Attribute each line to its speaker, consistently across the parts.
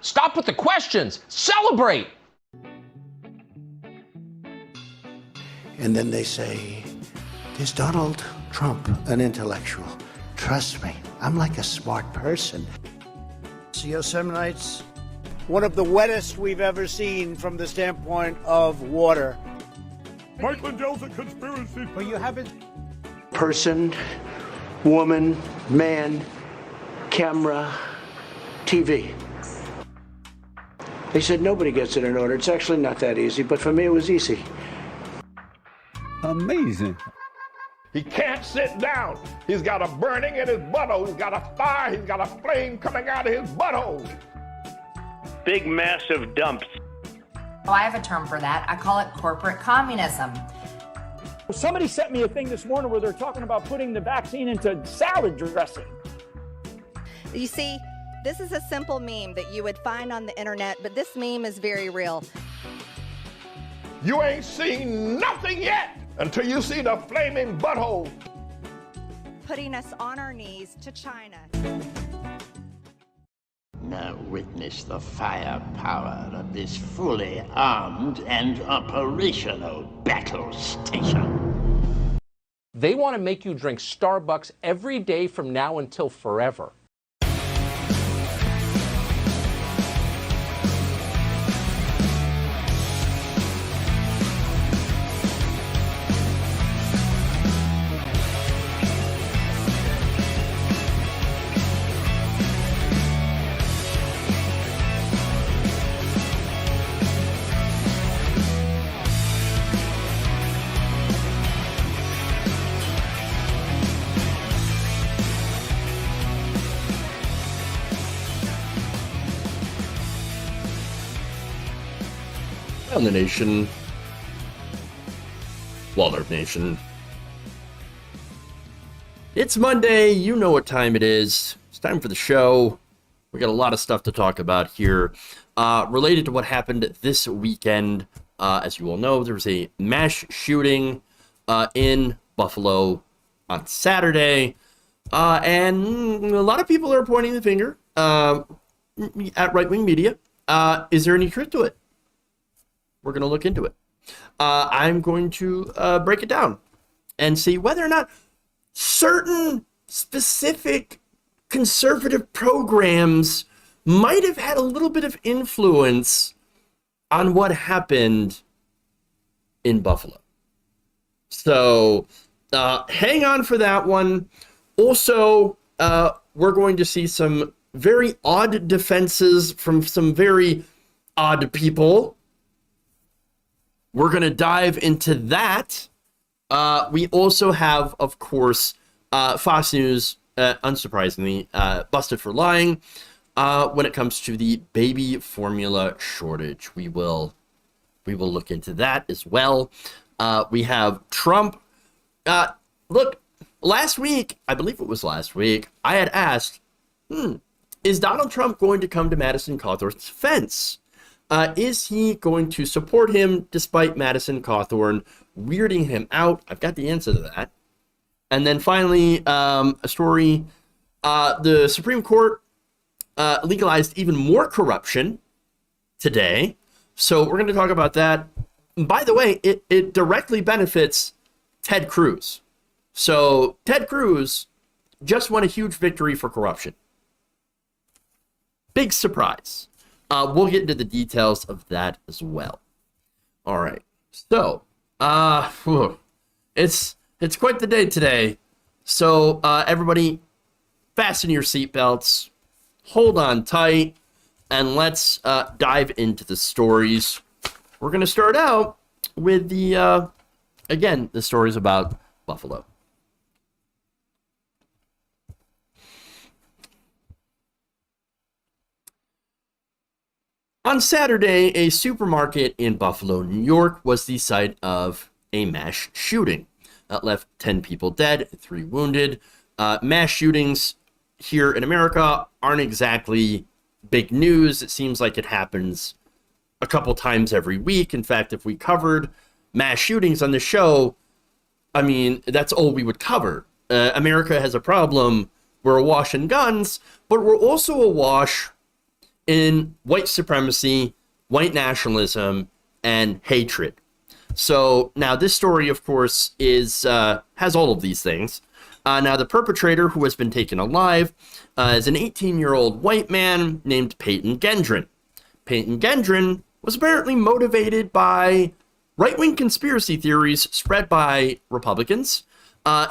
Speaker 1: Stop with the questions. Celebrate.
Speaker 2: And then they say, is Donald Trump an intellectual? Trust me, I'm like a smart person. Yosemite's one of the wettest we've ever seen from the standpoint of water.
Speaker 3: Mike Lindell's a conspiracy.
Speaker 2: But you haven't. Person, woman, man, camera, TV. They said nobody gets it in order. It's actually not that easy, but for me it was easy.
Speaker 3: Amazing.
Speaker 4: He can't sit down. He's got a burning in his butthole. He's got a fire. He's got a flame coming out of his butthole.
Speaker 5: Big, massive dumps.
Speaker 6: Oh, I have a term for that. I call it corporate communism.
Speaker 7: Somebody sent me a thing this morning where they're talking about putting the vaccine into salad dressing.
Speaker 8: You see, this is a simple meme that you would find on the internet, but this meme is very real.
Speaker 4: You ain't seen nothing yet until you see the flaming butthole.
Speaker 8: Putting us on our knees to China.
Speaker 9: Now witness the firepower of this fully armed and operational battle station.
Speaker 1: They want to make you drink Starbucks every day from now until forever.
Speaker 10: On the nation, Waldorf Nation. It's Monday, you know what time it is. It's time for the show. We got a lot of stuff to talk about here related to what happened this weekend. As you all know, there was a mass shooting in Buffalo on Saturday, and a lot of people are pointing the finger at right-wing media. Is there any truth to it? We're going to look into it. I'm going to break it down and see whether or not certain specific conservative programs might have had a little bit of influence on what happened in Buffalo. So hang on for that one. Also, we're going to see some very odd defenses from some very odd people. We're going to dive into that. We also have, of course, Fox News, unsurprisingly, busted for lying when it comes to the baby formula shortage. We will look into that as well. We have Trump. Look, last week, I believe it was last week, I had asked, is Donald Trump going to come to Madison Cawthorn's defense? Is he going to support him despite Madison Cawthorn weirding him out? I've got the answer to that. And then finally, a story. The Supreme Court legalized even more corruption today. So we're going to talk about that. And by the way, it directly benefits Ted Cruz. So Ted Cruz just won a huge victory for corruption. Big surprise. We'll get into the details of that as well. All right. So, it's quite the day today. So, everybody, fasten your seatbelts, hold on tight, and let's dive into the stories. We're going to start out with the stories about Buffalo. On Saturday, a supermarket in Buffalo, New York, was the site of a mass shooting that left 10 people dead, 3 wounded. Mass shootings here in America aren't exactly big news. It seems like it happens a couple times every week. In fact, if we covered mass shootings on the show, I mean, that's all we would cover. America has a problem. We're awash in guns, but we're also awash in white supremacy, white nationalism, and hatred. So now this story, of course, is has all of these things. Now the perpetrator, who has been taken alive, is an 18-year-old white man named Peyton Gendron. Peyton Gendron was apparently motivated by right-wing conspiracy theories spread by Republicans,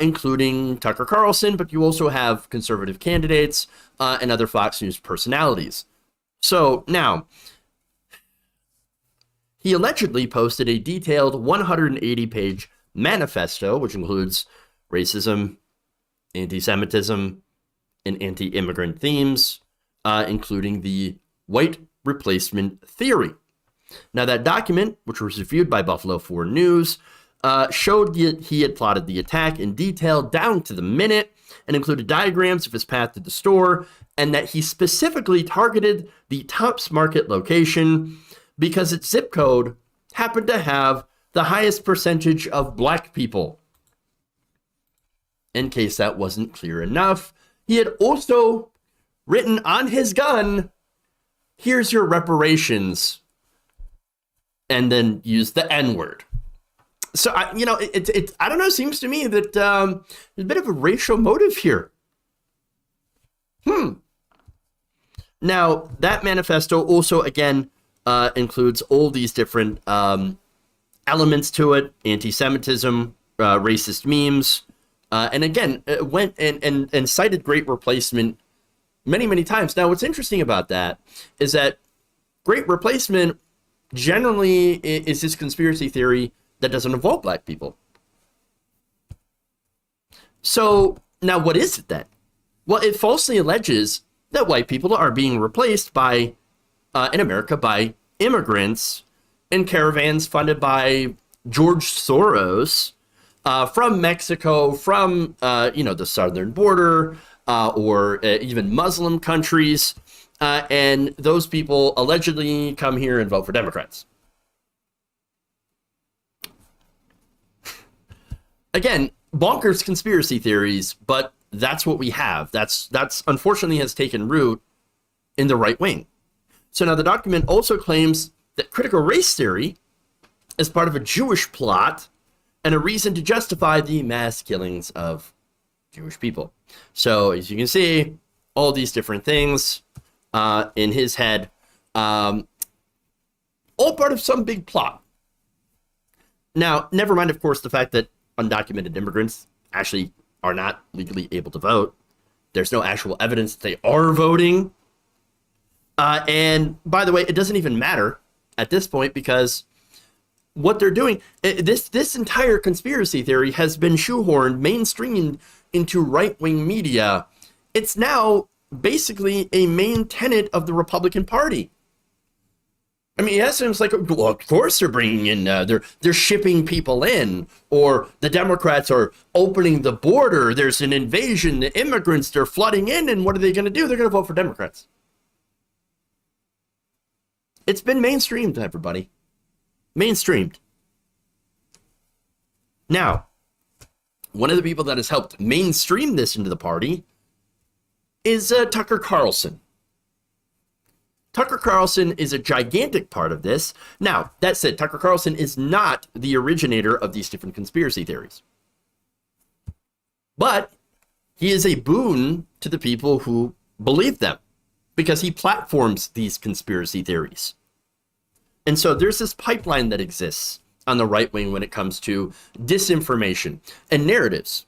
Speaker 10: including Tucker Carlson, but you also have conservative candidates and other Fox News personalities. So now, he allegedly posted a detailed 180-page manifesto, which includes racism, anti-Semitism, and anti-immigrant themes, including the white replacement theory. Now, that document, which was reviewed by Buffalo 4 News, showed that he had plotted the attack in detail down to the minute and included diagrams of his path to the store, and that he specifically targeted the Tops Market location because its zip code happened to have the highest percentage of black people. In case that wasn't clear enough, he had also written on his gun, "Here's your reparations," and then used the N-word. So, I don't know, seems to me that there's a bit of a racial motive here. Now, that manifesto also, again, includes all these different elements to it: anti-Semitism, racist memes, and again, went and cited Great Replacement many, many times. Now, what's interesting about that is that Great Replacement generally is this conspiracy theory that doesn't involve black people. So now what is it then? Well, it falsely alleges that white people are being replaced by, in America, by immigrants in caravans funded by George Soros from Mexico, from, the southern border, or even Muslim countries. And those people allegedly come here and vote for Democrats. Again, bonkers conspiracy theories, but that's what we have. That's unfortunately has taken root in the right wing. So now the document also claims that critical race theory is part of a Jewish plot and a reason to justify the mass killings of Jewish people. So as you can see, all these different things in his head, all part of some big plot. Now, never mind, of course, the fact that undocumented immigrants actually are not legally able to vote. There's no actual evidence that they are voting. And by the way, it doesn't even matter at this point because what they're doing, this entire conspiracy theory has been shoehorned, mainstreamed into right-wing media. It's now basically a main tenet of the Republican Party. I mean, yes, it's like, well, of course they're bringing in, they're shipping people in, or the Democrats are opening the border. There's an invasion, the immigrants, they're flooding in, and what are they going to do? They're going to vote for Democrats. It's been mainstreamed, everybody. Mainstreamed. Now, one of the people that has helped mainstream this into the party is Tucker Carlson. Tucker Carlson is a gigantic part of this. Now, that said, Tucker Carlson is not the originator of these different conspiracy theories. But he is a boon to the people who believe them because he platforms these conspiracy theories. And so there's this pipeline that exists on the right wing when it comes to disinformation and narratives.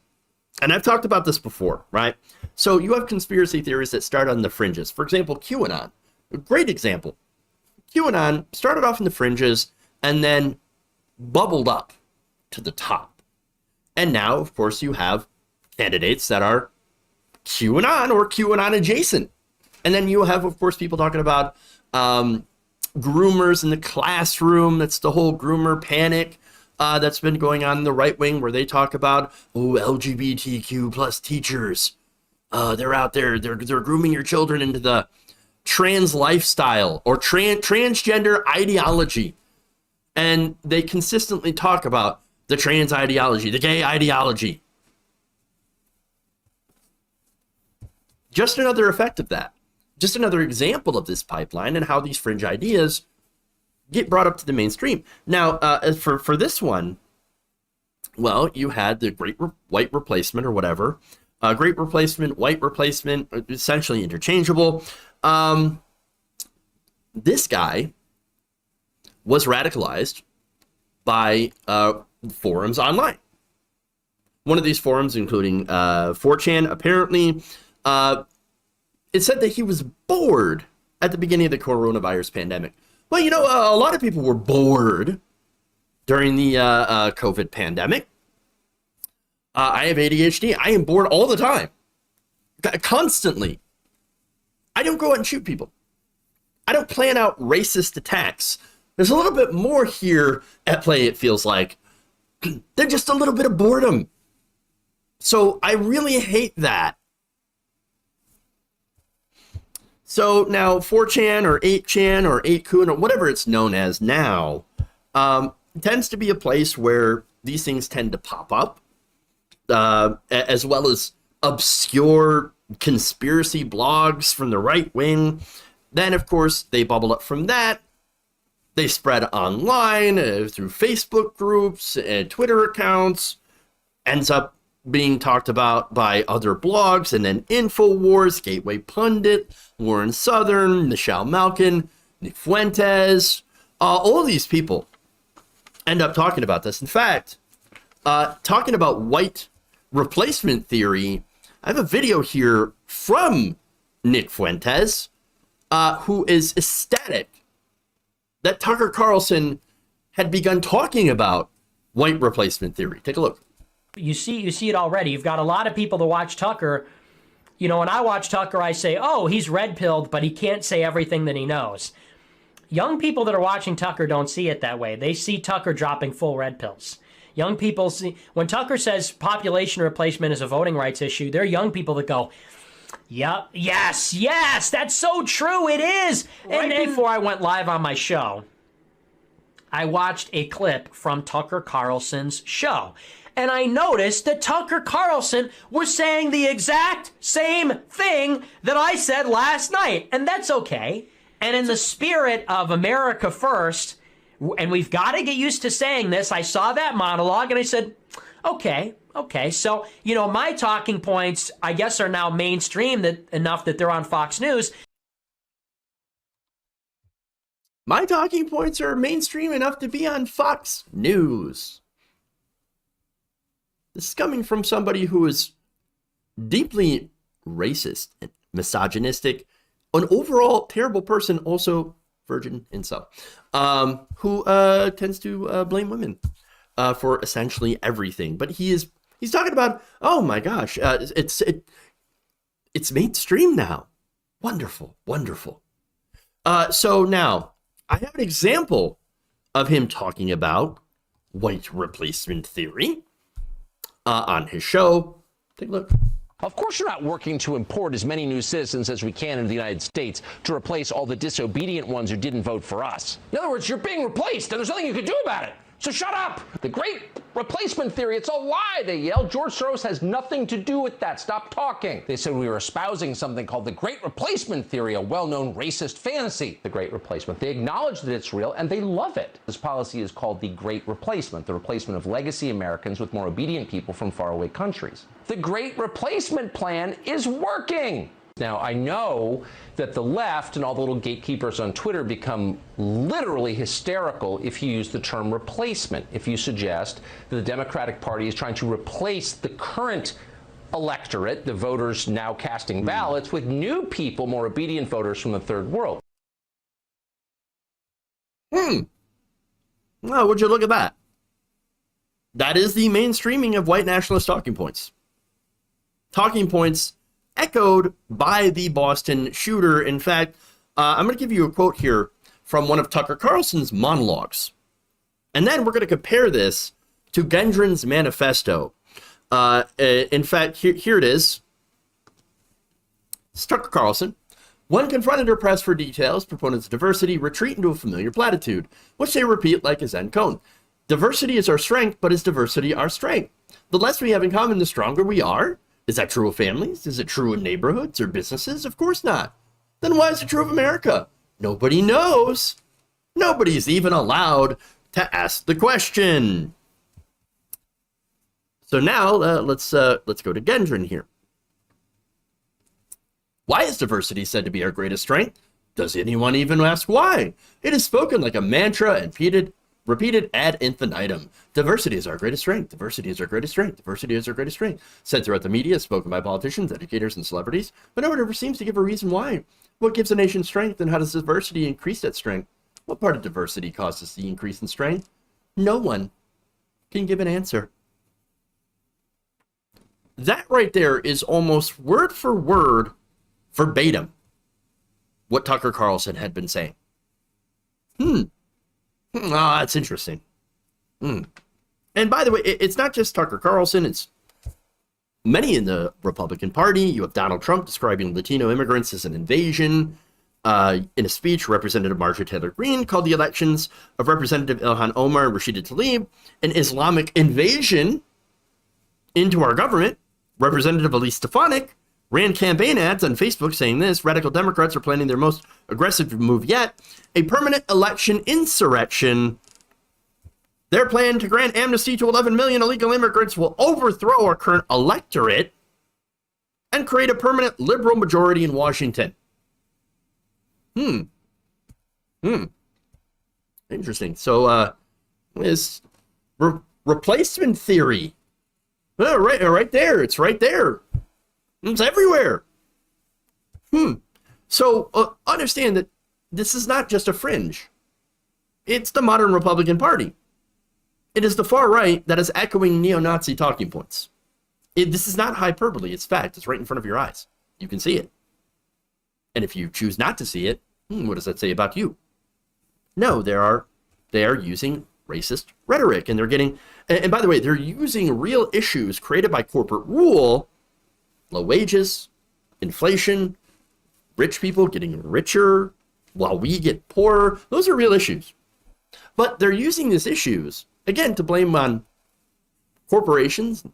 Speaker 10: And I've talked about this before, right? So you have conspiracy theories that start on the fringes. For example, QAnon. A great example. QAnon started off in the fringes and then bubbled up to the top. And now, of course, you have candidates that are QAnon or QAnon adjacent. And then you have, of course, people talking about groomers in the classroom. That's the whole groomer panic that's been going on in the right wing, where they talk about, LGBTQ plus teachers. They're out there. They're grooming your children into the trans lifestyle or transgender ideology. And they consistently talk about the trans ideology, the gay ideology. Just another effect of that. just another example of this pipeline and how these fringe ideas get brought up to the mainstream. Now, for this one, well, you had the great white replacement or whatever. Great replacement, white replacement, essentially interchangeable. This guy was radicalized by forums online. One of these forums, including 4chan, apparently, it said that he was bored at the beginning of the coronavirus pandemic. Well, you know, a lot of people were bored during the COVID pandemic. I have ADHD. I am bored all the time, constantly. I don't go out and shoot people. I don't plan out racist attacks. There's a little bit more here at play, it feels like. They're just a little bit of boredom. So I really hate that. So now 4chan or 8chan or 8kun or whatever it's known as now tends to be a place where these things tend to pop up, as well as obscure conspiracy blogs from the right wing. Then, of course, they bubble up from that. They spread online through Facebook groups and Twitter accounts, ends up being talked about by other blogs, and then InfoWars, Gateway Pundit, Warren Southern, Michelle Malkin, Nick Fuentes, all these people end up talking about this. In fact, talking about white replacement theory, I have a video here from Nick Fuentes, who is ecstatic that Tucker Carlson had begun talking about white replacement theory. Take a look.
Speaker 11: You see it already. You've got a lot of people that watch Tucker. You know, when I watch Tucker, I say, oh, he's red-pilled, but he can't say everything that he knows. Young people that are watching Tucker don't see it that way. They see Tucker dropping full red pills. Young people see, when Tucker says population replacement is a voting rights issue, there are young people that go, yep, yes, that's so true, it is. Right before I went live on my show, I watched a clip from Tucker Carlson's show. And I noticed that Tucker Carlson was saying the exact same thing that I said last night. And that's okay. And in the spirit of America First, and we've got to get used to saying this, I saw that monologue and I said, okay. So, you know, my talking points, I guess, are now mainstream enough that they're on Fox News.
Speaker 10: My talking points are mainstream enough to be on Fox News. This is coming from somebody who is deeply racist and misogynistic, an overall terrible person, also virgin incel, who tends to blame women for essentially everything. But he's talking about, oh my gosh, it's mainstream now. Wonderful. So now I have an example of him talking about white replacement theory on his show. Take a look.
Speaker 1: Of course, you're not working to import as many new citizens as we can into the United States to replace all the disobedient ones who didn't vote for us. In other words, you're being replaced, and there's nothing you can do about it. So shut up. The great replacement theory, it's a lie, they yelled. George Soros has nothing to do with that. Stop talking. They said we were espousing something called the great replacement theory, a well-known racist fantasy. The great replacement. They acknowledge that it's real, and they love it. This policy is called the great replacement, the replacement of legacy Americans with more obedient people from faraway countries. The great replacement plan is working. Now, I know that the left and all the little gatekeepers on Twitter become literally hysterical if you use the term replacement, if you suggest that the Democratic Party is trying to replace the current electorate, the voters now casting ballots, with new people, more obedient voters from the third world.
Speaker 10: Well, would you look at that? That is the mainstreaming of white nationalist talking points. Talking points echoed by the Boston shooter. In fact, I'm going to give you a quote here from one of Tucker Carlson's monologues. And then we're going to compare this to Gendron's manifesto. In fact, here it is. It's Tucker Carlson. When confronted or pressed for details, proponents of diversity retreat into a familiar platitude, which they repeat like a Zen koan. Diversity is our strength, but is diversity our strength? The less we have in common, the stronger we are. Is that true of families? Is it true in neighborhoods or businesses? Of course not. then why is it true of America? Nobody knows. Nobody's even allowed to ask the question. So now let's go to Gendron here. Why is diversity said to be our greatest strength? Does anyone even ask why? It is spoken like a mantra and repeated ad infinitum. Diversity is our greatest strength. Diversity is our greatest strength. Diversity is our greatest strength. Said throughout the media, spoken by politicians, educators, and celebrities, but no one ever seems to give a reason why. What gives a nation strength, and how does diversity increase that strength? What part of diversity causes the increase in strength? No one can give an answer. That right there is almost word for word, verbatim, what Tucker Carlson had been saying. That's interesting. And by the way, it's not just Tucker Carlson, it's many in the Republican Party. You have Donald Trump describing Latino immigrants as an invasion. In a speech, Representative Marjorie Taylor Greene called the elections of Representative Ilhan Omar and Rashida Tlaib an Islamic invasion into our government. Representative Elise Stefanik ran campaign ads on Facebook saying this: radical Democrats are planning their most aggressive move yet, a permanent election insurrection. Their plan to grant amnesty to 11 million illegal immigrants will overthrow our current electorate and create a permanent liberal majority in Washington. Interesting. So, this replacement theory. Right there. It's right there. It's everywhere. So, understand that this is not just a fringe. It's the modern Republican Party. It is the far right that is echoing neo-Nazi talking points. This is not hyperbole. It's fact. It's right in front of your eyes. You can see it. And if you choose not to see it, what does that say about you? No, they are using racist rhetoric, and they're getting, and by the way, they're using real issues created by corporate rule, low wages, inflation, rich people getting richer while we get poorer. Those are real issues. But they're using these issues, again, to blame on corporations,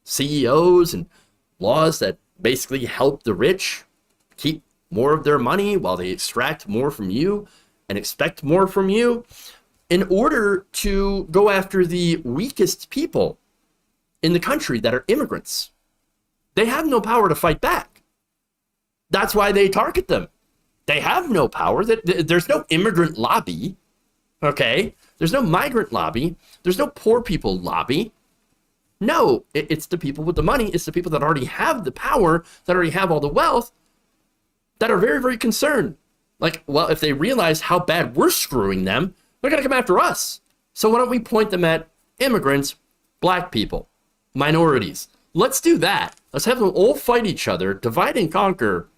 Speaker 10: CEOs, and laws that basically help the rich keep more of their money while they extract more from you and expect more from you in order to go after the weakest people in the country that are immigrants. They have no power to fight back. That's why they target them. They have no power. There's no immigrant lobby, okay? There's no migrant lobby. There's no poor people lobby. No, it's the people with the money. It's the people that already have the power, that already have all the wealth, that are very, very concerned. Like, well, if they realize how bad we're screwing them, they're going to come after us. So why don't we point them at immigrants, black people, minorities? Let's do that. Let's have them all fight each other, divide and conquer,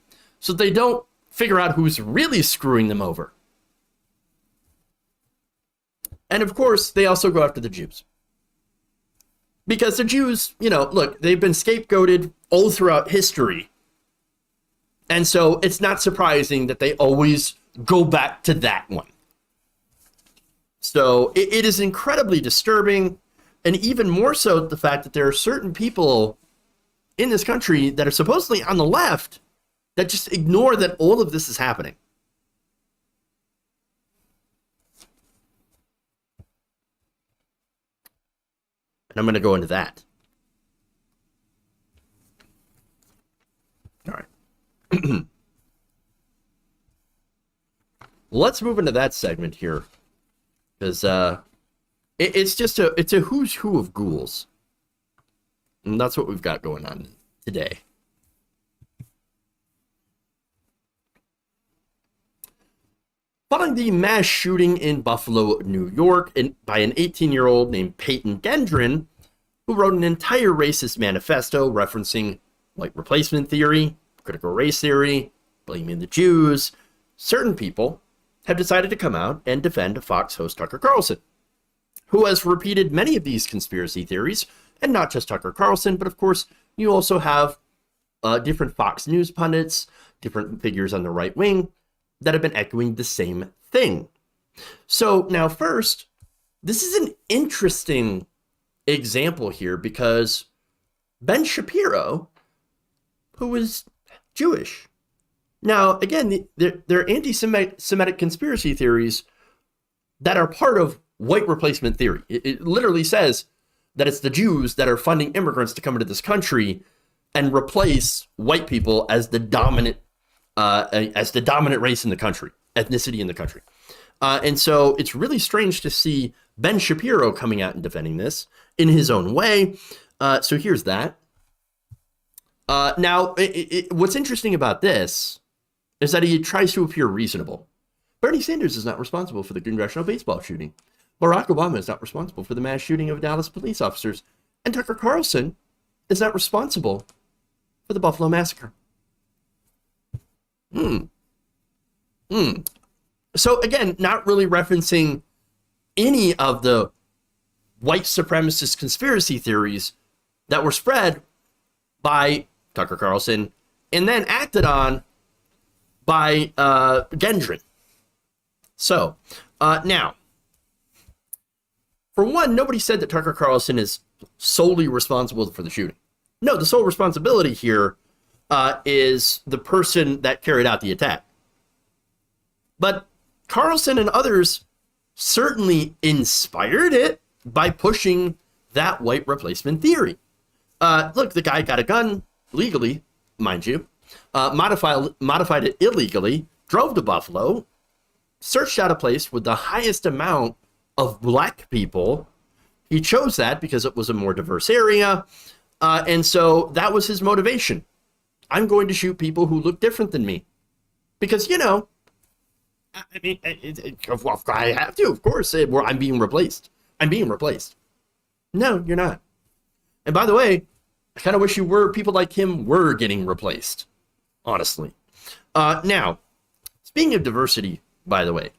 Speaker 10: so they don't figure out who's really screwing them over. And of course, they also go after the Jews. Because the Jews, look, they've been scapegoated all throughout history. And so it's not surprising that they always go back to that one. So it is incredibly disturbing, and even more so the fact that there are certain people in this country that are supposedly on the left that just ignore that all of this is happening. And I'm going to go into that. All right. Let's move into that segment here, because it's a who's who of ghouls, and that's what we've got going on today. Following the mass shooting in Buffalo, New York, by an 18-year-old named Peyton Gendron, who wrote an entire racist manifesto referencing white replacement theory, critical race theory, blaming the Jews, certain people have decided to come out and defend Fox host Tucker Carlson, who has repeated many of these conspiracy theories, and not just Tucker Carlson, but of course, you also have different Fox News pundits, different figures on the right wing that have been echoing the same thing. So now first, this is an interesting example here because Ben Shapiro, who is Jewish, Now, again, they're anti-Semitic conspiracy theories that are part of white replacement theory. It literally says that it's the Jews that are funding immigrants to come into this country and replace white people as the dominant race in the country, ethnicity in the country. And so it's really strange to see Ben Shapiro coming out and defending this in his own way. So here's that. Now, what's interesting about this is that he tries to appear reasonable. Bernie Sanders is not responsible for the congressional baseball shooting. Barack Obama is not responsible for the mass shooting of Dallas police officers. And Tucker Carlson is not responsible for the Buffalo massacre. So again, not really referencing any of the white supremacist conspiracy theories that were spread by Tucker Carlson and then acted on by Gendron. So now, for one, nobody said that Tucker Carlson is solely responsible for the shooting. No, the sole responsibility here is the person that carried out the attack. But Carlson and others certainly inspired it by pushing that white replacement theory. Look, the guy got a gun legally, mind you, modified it illegally, drove to Buffalo, searched out a place with the highest amount of black people. He chose that because it was a more diverse area. And so that was his motivation. I'm going to shoot people who look different than me. Because, you know, I mean, I have to, of course, say, well, I'm being replaced. I'm being replaced. No, you're not. And by the way, I kind of wish people like him were getting replaced, honestly. Now, speaking of diversity, by the way,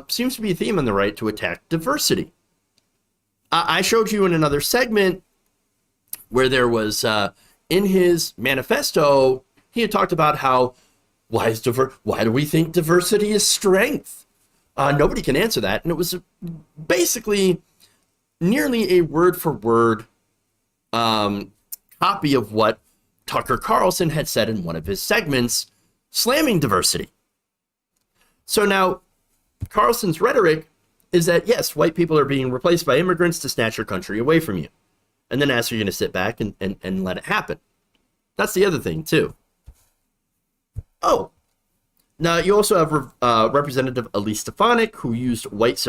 Speaker 10: seems to be a theme on the right to attack diversity. I showed you in another segment where there was, in his manifesto, he had talked about how, why do we think diversity is strength? Nobody can answer that. And it was basically nearly a word-for-word copy of what Tucker Carlson had said in one of his segments, slamming diversity. So now, Carlson's rhetoric is that, yes, white people are being replaced by immigrants to snatch your country away from you. And then ask you going to sit back and let it happen. That's the other thing, too. Oh, now you also have Representative Elise Stefanik, who used white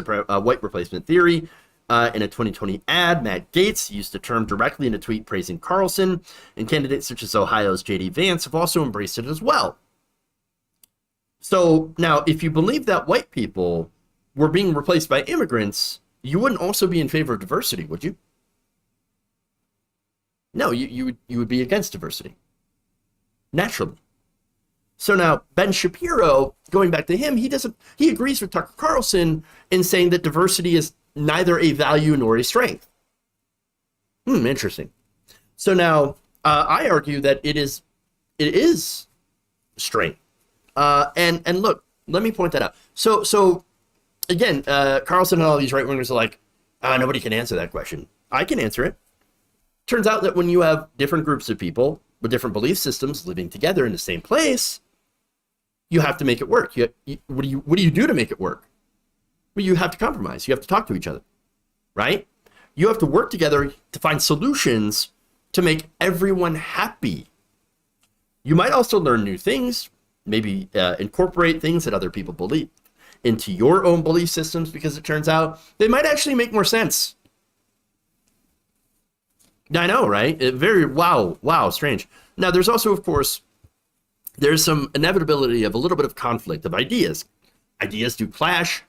Speaker 10: replacement theory in a 2020 ad. Matt Gaetz used the term directly in a tweet praising Carlson, and candidates such as Ohio's J.D. Vance have also embraced it as well. So now, if you believe that white people were being replaced by immigrants, you wouldn't also be in favor of diversity, would you? No, you would be against diversity. Naturally. So now, Ben Shapiro, going back to him, he agrees with Tucker Carlson in saying that diversity is neither a value nor a strength. Interesting. So now, I argue that it is strength. And look, let me point that out. So again, Carlson and all these right-wingers are like, nobody can answer that question. I can answer it. Turns out that when you have different groups of people with different belief systems living together in the same place, you have to make it work. What do you do to make it work? Well, you have to compromise. You have to talk to each other, right? You have to work together to find solutions to make everyone happy. You might also learn new things, maybe incorporate things that other people believe into your own belief systems, because it turns out they might actually make more sense. I know, right? Wow, strange. Now, there's also, of course, there's some inevitability of a little bit of conflict of ideas. Ideas do clash,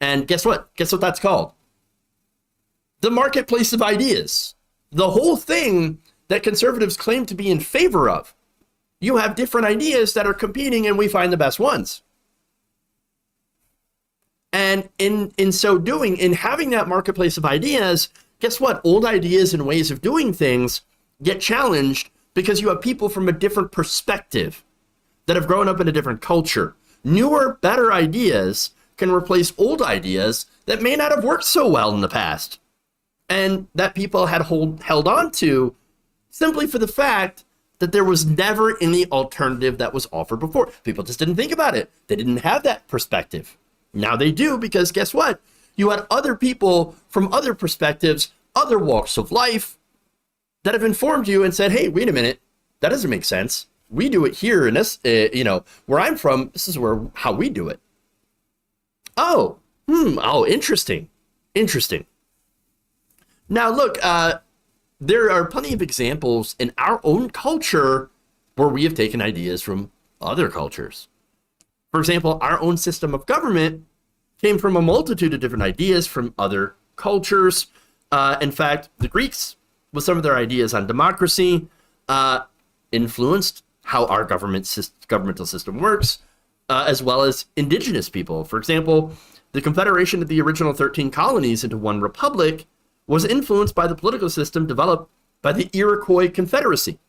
Speaker 10: and guess what? Guess what that's called? The marketplace of ideas. The whole thing that conservatives claim to be in favor of. You have different ideas that are competing, and we find the best ones. And in so doing, in having that marketplace of ideas, guess what? Old ideas and ways of doing things get challenged because you have people from a different perspective that have grown up in a different culture. Newer, better ideas can replace old ideas that may not have worked so well in the past, and that people had held on to simply for the fact that there was never any alternative that was offered before. People just didn't think about it. They didn't have that perspective. Now they do, because guess what? You had other people from other perspectives, other walks of life that have informed you and said, hey, wait a minute, that doesn't make sense. We do it here in this, where I'm from, this is how we do it. Oh, interesting. Interesting. Now, look, there are plenty of examples in our own culture where we have taken ideas from other cultures. For example, our own system of government came from a multitude of different ideas from other cultures. In fact, the Greeks, with some of their ideas on democracy, influenced how our governmental system works, as well as indigenous people. For example, the confederation of the original 13 colonies into one republic was influenced by the political system developed by the Iroquois Confederacy.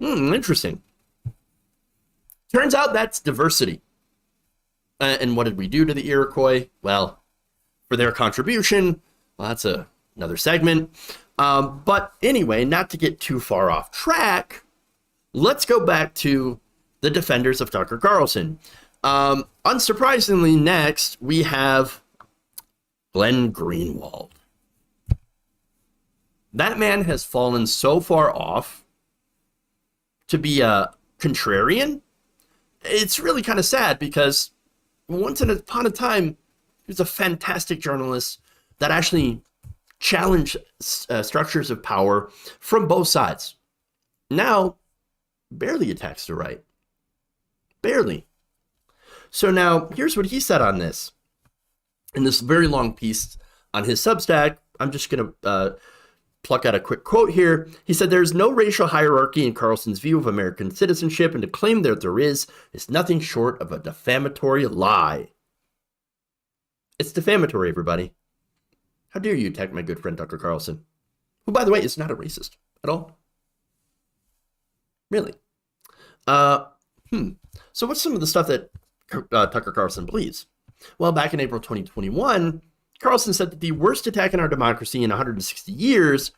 Speaker 10: Interesting. Turns out that's diversity. And what did we do to the Iroquois? Well, for their contribution, well, that's another segment. But anyway, not to get too far off track, let's go back to the defenders of Tucker Carlson. Unsurprisingly, next, we have Glenn Greenwald. That man has fallen so far off to be a contrarian. It's really kind of sad, because once upon a time, he was a fantastic journalist that actually challenged structures of power from both sides. Now, barely attacks the right. Barely. So now, here's what he said on this. In this very long piece on his Substack, I'm just going to pluck out a quick quote here. He said, "There's no racial hierarchy in Carlson's view of American citizenship, and to claim that there is nothing short of a defamatory lie." It's defamatory, everybody. How dare you attack my good friend Tucker Carlson, who, by the way, is not a racist at all. Really. So what's some of the stuff that Tucker Carlson believes? Well, back in April 2021, Carlson said that the worst attack on our democracy in 160 years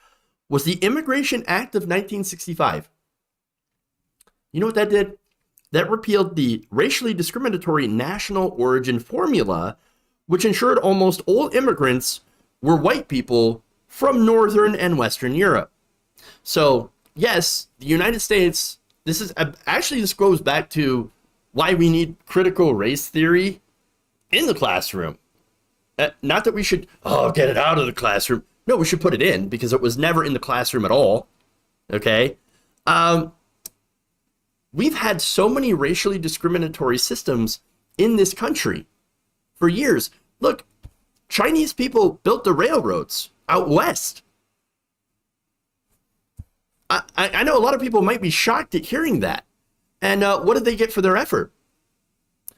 Speaker 10: was the Immigration Act of 1965. You know what that did? That repealed the racially discriminatory national origin formula, which ensured almost all immigrants were white people from Northern and Western Europe. So, yes, the United States, this goes back to why we need critical race theory in the classroom. Not that we should, get it out of the classroom. No, we should put it in, because it was never in the classroom at all. Okay? We've had so many racially discriminatory systems in this country for years. Look, Chinese people built the railroads out west. I know a lot of people might be shocked at hearing that. And what did they get for their effort?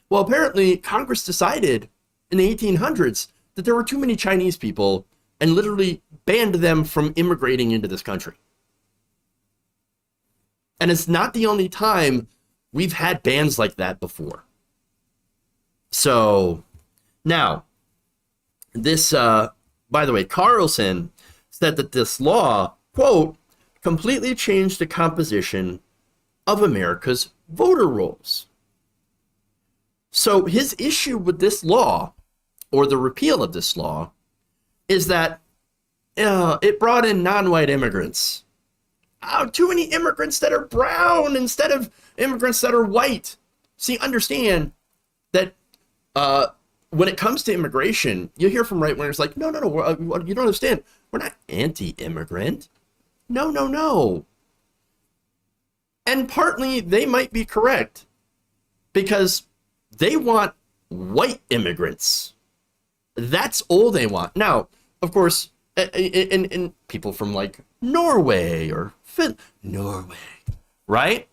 Speaker 10: Well, apparently Congress decided in the 1800s that there were too many Chinese people and literally banned them from immigrating into this country. And it's not the only time we've had bans like that before. So now, this, by the way, Carlson said that this law, quote, completely changed the composition of America's voter rolls. So his issue with this law, or the repeal of this law, is that it brought in non-white immigrants. Too many immigrants that are brown instead of immigrants that are white. See, understand that when it comes to immigration, you hear from right-wingers like, no, you don't understand. We're not anti-immigrant. No. And partly they might be correct, because they want white immigrants. That's all they want. Now, of course, and people from like Norway or Norway, right?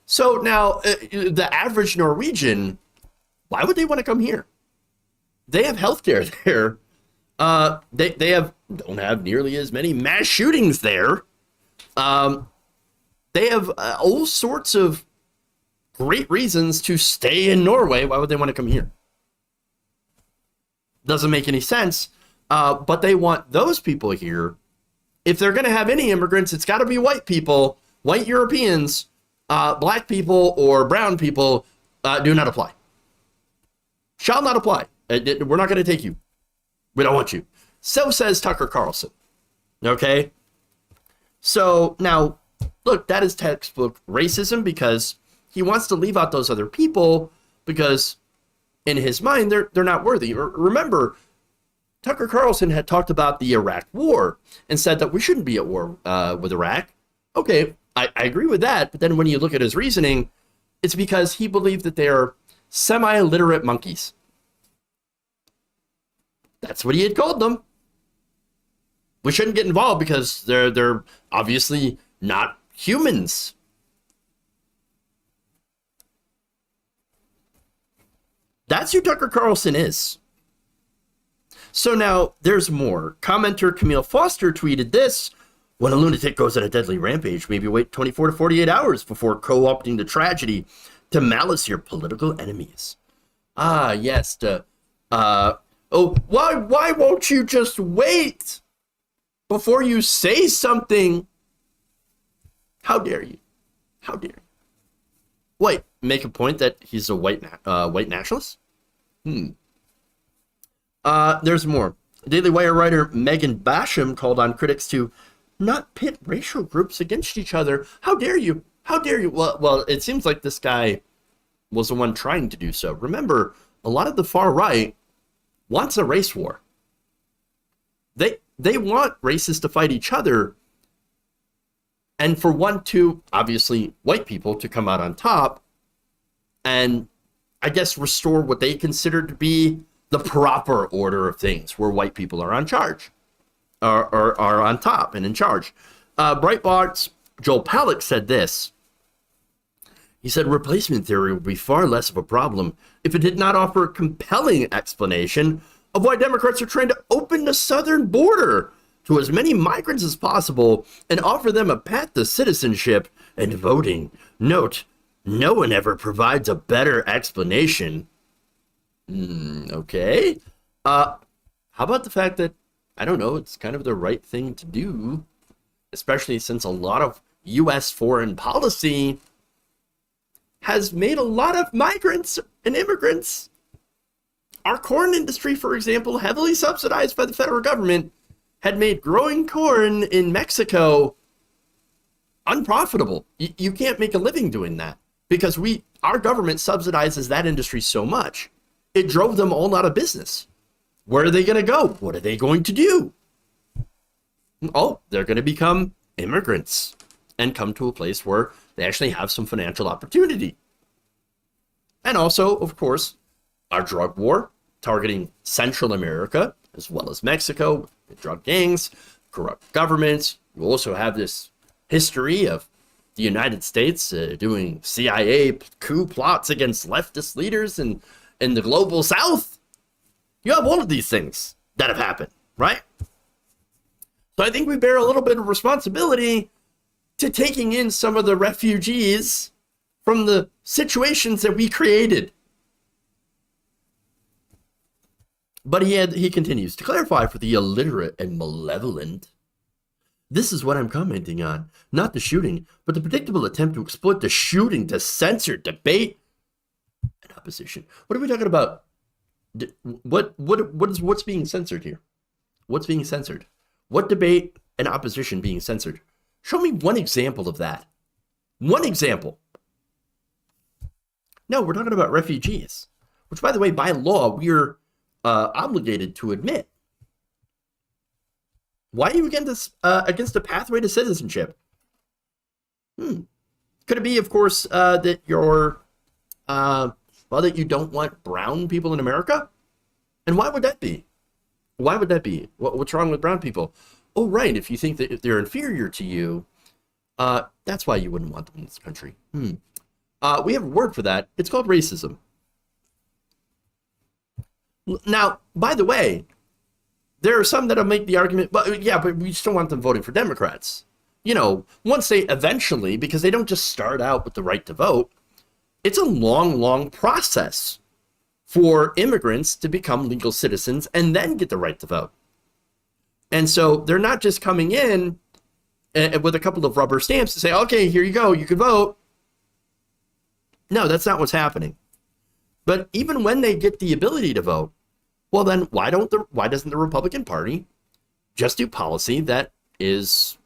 Speaker 10: So now the average Norwegian, why would they want to come here? They have healthcare there. They don't have nearly as many mass shootings there. They have all sorts of great reasons to stay in Norway. Why would they want to come here? Doesn't make any sense. But they want those people here. If they're going to have any immigrants, it's got to be white people. white Europeans, black people, or brown people do not apply. Shall not apply. We're not going to take you. We don't want you. So says Tucker Carlson. Okay? So now, look, that is textbook racism because he wants to leave out those other people because in his mind, they're not worthy. Remember, Tucker Carlson had talked about the Iraq war and said that we shouldn't be at war with Iraq. Okay, I agree with that. But then when you look at his reasoning, it's because he believed that they are semi-literate monkeys. That's what he had called them. We shouldn't get involved because they're obviously not humans. That's who Tucker Carlson is. So now there's more. Commenter Camille Foster tweeted this: when a lunatic goes on a deadly rampage, maybe wait 24 to 48 hours before co-opting the tragedy to malice your political enemies. Ah, yes. Why won't you just wait before you say something? How dare you? How dare you? Wait, make a point that he's a white nationalist? There's more. Daily Wire writer Megan Basham called on critics to not pit racial groups against each other. How dare you? How dare you? Well, it seems like this guy was the one trying to do so. Remember, a lot of the far right wants a race war. They want races to fight each other, and for obviously white people to come out on top and I guess restore what they consider to be the proper order of things, where white people are on charge, are on top and in charge. Breitbart's Joel Palick said this. He said, replacement theory would be far less of a problem if it did not offer a compelling explanation of why Democrats are trying to open the southern border to as many migrants as possible and offer them a path to citizenship and voting. Note, no one ever provides a better explanation. Okay. How about the fact that, I don't know, it's kind of the right thing to do, especially since a lot of U.S. foreign policy has made a lot of migrants and immigrants. Our corn industry, for example, heavily subsidized by the federal government, had made growing corn in Mexico unprofitable. You can't make a living doing that because our government subsidizes that industry so much. It drove them all out of business. Where are they going to go? What are they going to do? Oh, they're going to become immigrants and come to a place where they actually have some financial opportunity. And also, of course, our drug war targeting Central America as well as Mexico, drug gangs, corrupt governments. You also have this history of the United States doing CIA coup plots against leftist leaders in the global South. You have all of these things that have happened, right? So I think we bear a little bit of responsibility to taking in some of the refugees from the situations that we created. But he continues to clarify for the illiterate and malevolent. This is what I'm commenting on, not the shooting, but the predictable attempt to exploit the shooting to censor debate and opposition. What are we talking about? What's being censored here? What's being censored? What debate and opposition being censored? Show me one example of that. One example. No, we're talking about refugees, which, by the way, by law, we're obligated to admit. Why are you against a pathway to citizenship? Could it be, of course, that you're that you don't want brown people in America? And why would that be? Why would that be? What's wrong with brown people? Oh, right. If you think that if they're inferior to you, that's why you wouldn't want them in this country. We have a word for that. It's called racism. Now, by the way, there are some that'll make the argument, but we still want them voting for Democrats. You know, once they eventually, because they don't just start out with the right to vote, it's a long, long process for immigrants to become legal citizens and then get the right to vote. And so they're not just coming in with a couple of rubber stamps to say, okay, here you go, you can vote. No, that's not what's happening. But even when they get the ability to vote, well, then why doesn't the Republican Party just do policy that is,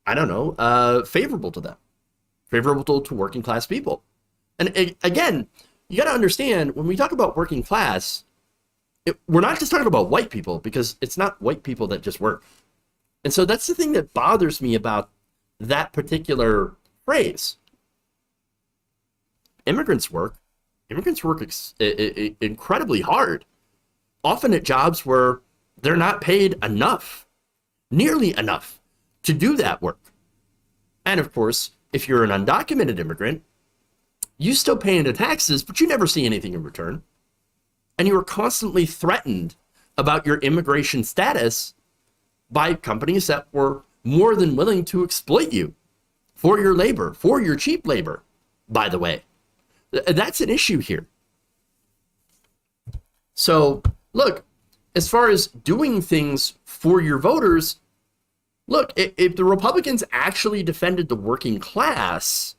Speaker 10: I don't know, favorable to them, favorable to working class people? And again, you got to understand, when we talk about working class, we're not just talking about white people, because it's not white people that just work. And so that's the thing that bothers me about that particular phrase. Immigrants work incredibly hard, often at jobs where they're not paid enough, nearly enough, to do that work. And of course, if you're an undocumented immigrant, you still pay into taxes, but you never see anything in return. And you are constantly threatened about your immigration status by companies that were more than willing to exploit you for your labor, for your cheap labor, by the way. That's an issue here. So, look, as far as doing things for your voters, look, if the Republicans actually defended the working class,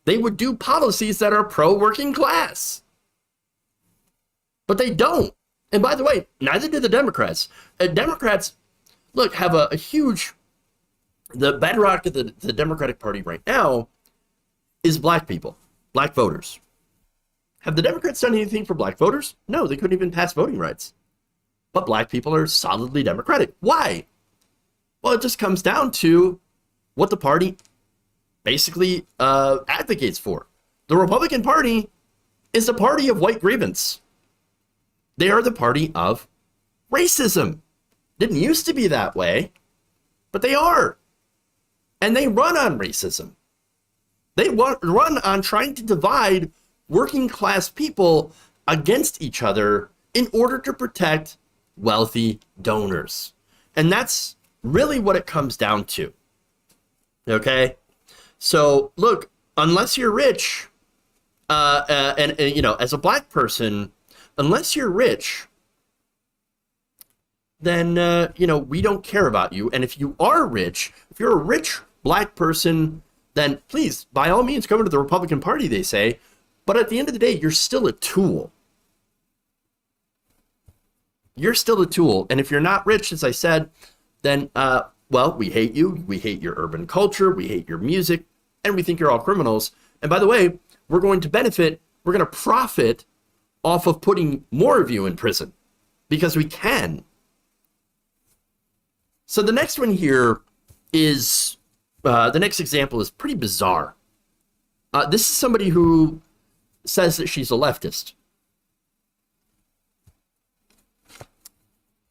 Speaker 10: they would do policies that are pro-working class. But they don't. And by the way, neither do the Democrats. Democrats, look, have a huge, the bedrock of the Democratic Party right now is black people, black voters. Have the Democrats done anything for black voters? No, they couldn't even pass voting rights. But black people are solidly Democratic. Why? Well, it just comes down to what the party basically advocates for. The Republican Party is the party of white grievance. They are the party of racism. Didn't used to be that way, but they are. And they run on racism. They run on trying to divide working class people against each other in order to protect wealthy donors. And that's really what it comes down to. Okay? So, look, unless you're rich, and you know, as a black person, unless you're rich, then, you know, we don't care about you. And if you are rich, if you're a rich black person, then please, by all means, come to the Republican Party, they say. But at the end of the day, you're still a tool. You're still a tool. And if you're not rich, as I said, then, well, we hate you. We hate your urban culture. We hate your music. And we think you're all criminals. And by the way, we're going to benefit, we're going to profit off of putting more of you in prison because we can. So the next one here is, the next example is pretty bizarre. This is somebody who says that she's a leftist.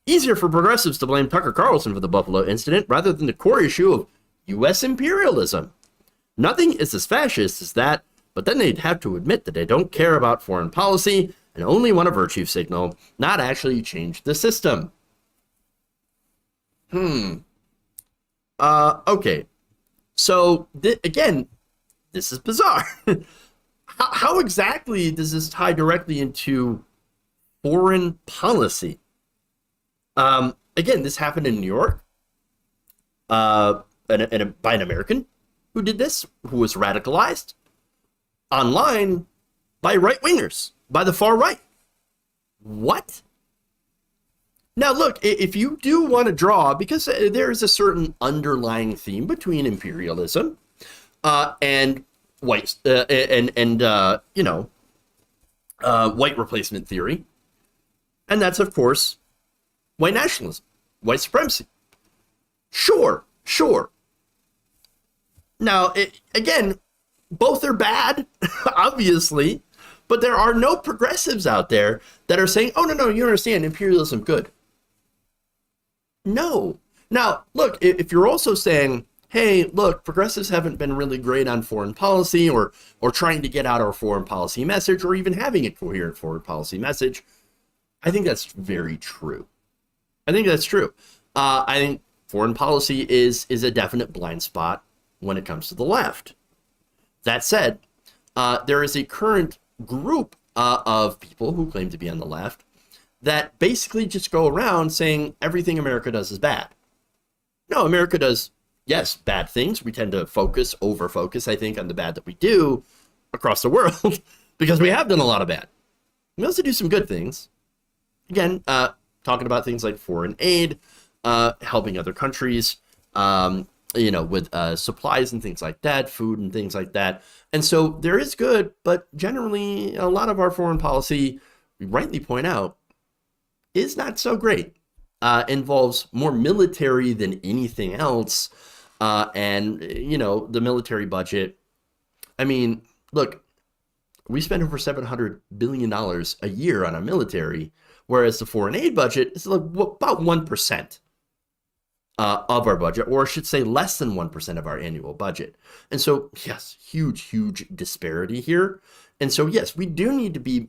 Speaker 10: Easier for progressives to blame Tucker Carlson for the Buffalo incident rather than the core issue of U.S. imperialism. Nothing is as fascist as that, but then they'd have to admit that they don't care about foreign policy and only want a virtue signal, not actually change the system. Okay. So, again, this is bizarre. How exactly does this tie directly into foreign policy? Again, this happened in New York by an American who did this, who was radicalized online by right-wingers, by the far right. What? Now, look, if you do want to draw, because there is a certain underlying theme between imperialism and white white replacement theory, and that's, of course, white nationalism, white supremacy. Sure. Now, again, both are bad, obviously, but there are no progressives out there that are saying, oh, no, you understand, imperialism good. No. Now, look, if you're also saying, hey, look, progressives haven't been really great on foreign policy or trying to get out our foreign policy message or even having a coherent foreign policy message, I think that's very true. I think that's true. I think foreign policy is a definite blind spot when it comes to the left. That said, there is a current group of people who claim to be on the left that basically just go around saying everything America does is bad. No, America does yes, bad things. We tend to over focus, I think, on the bad that we do across the world because we have done a lot of bad. We also do some good things. Again, talking about things like foreign aid, helping other countries, with supplies and things like that, food and things like that. And so there is good, but generally a lot of our foreign policy, we rightly point out, is not so great. Involves more military than anything else. And the military budget, I mean, look, we spend over $700 billion a year on our military, whereas the foreign aid budget is about 1% of our budget, or I should say less than 1% of our annual budget. And so, yes, huge disparity here. And so, yes, we do need to be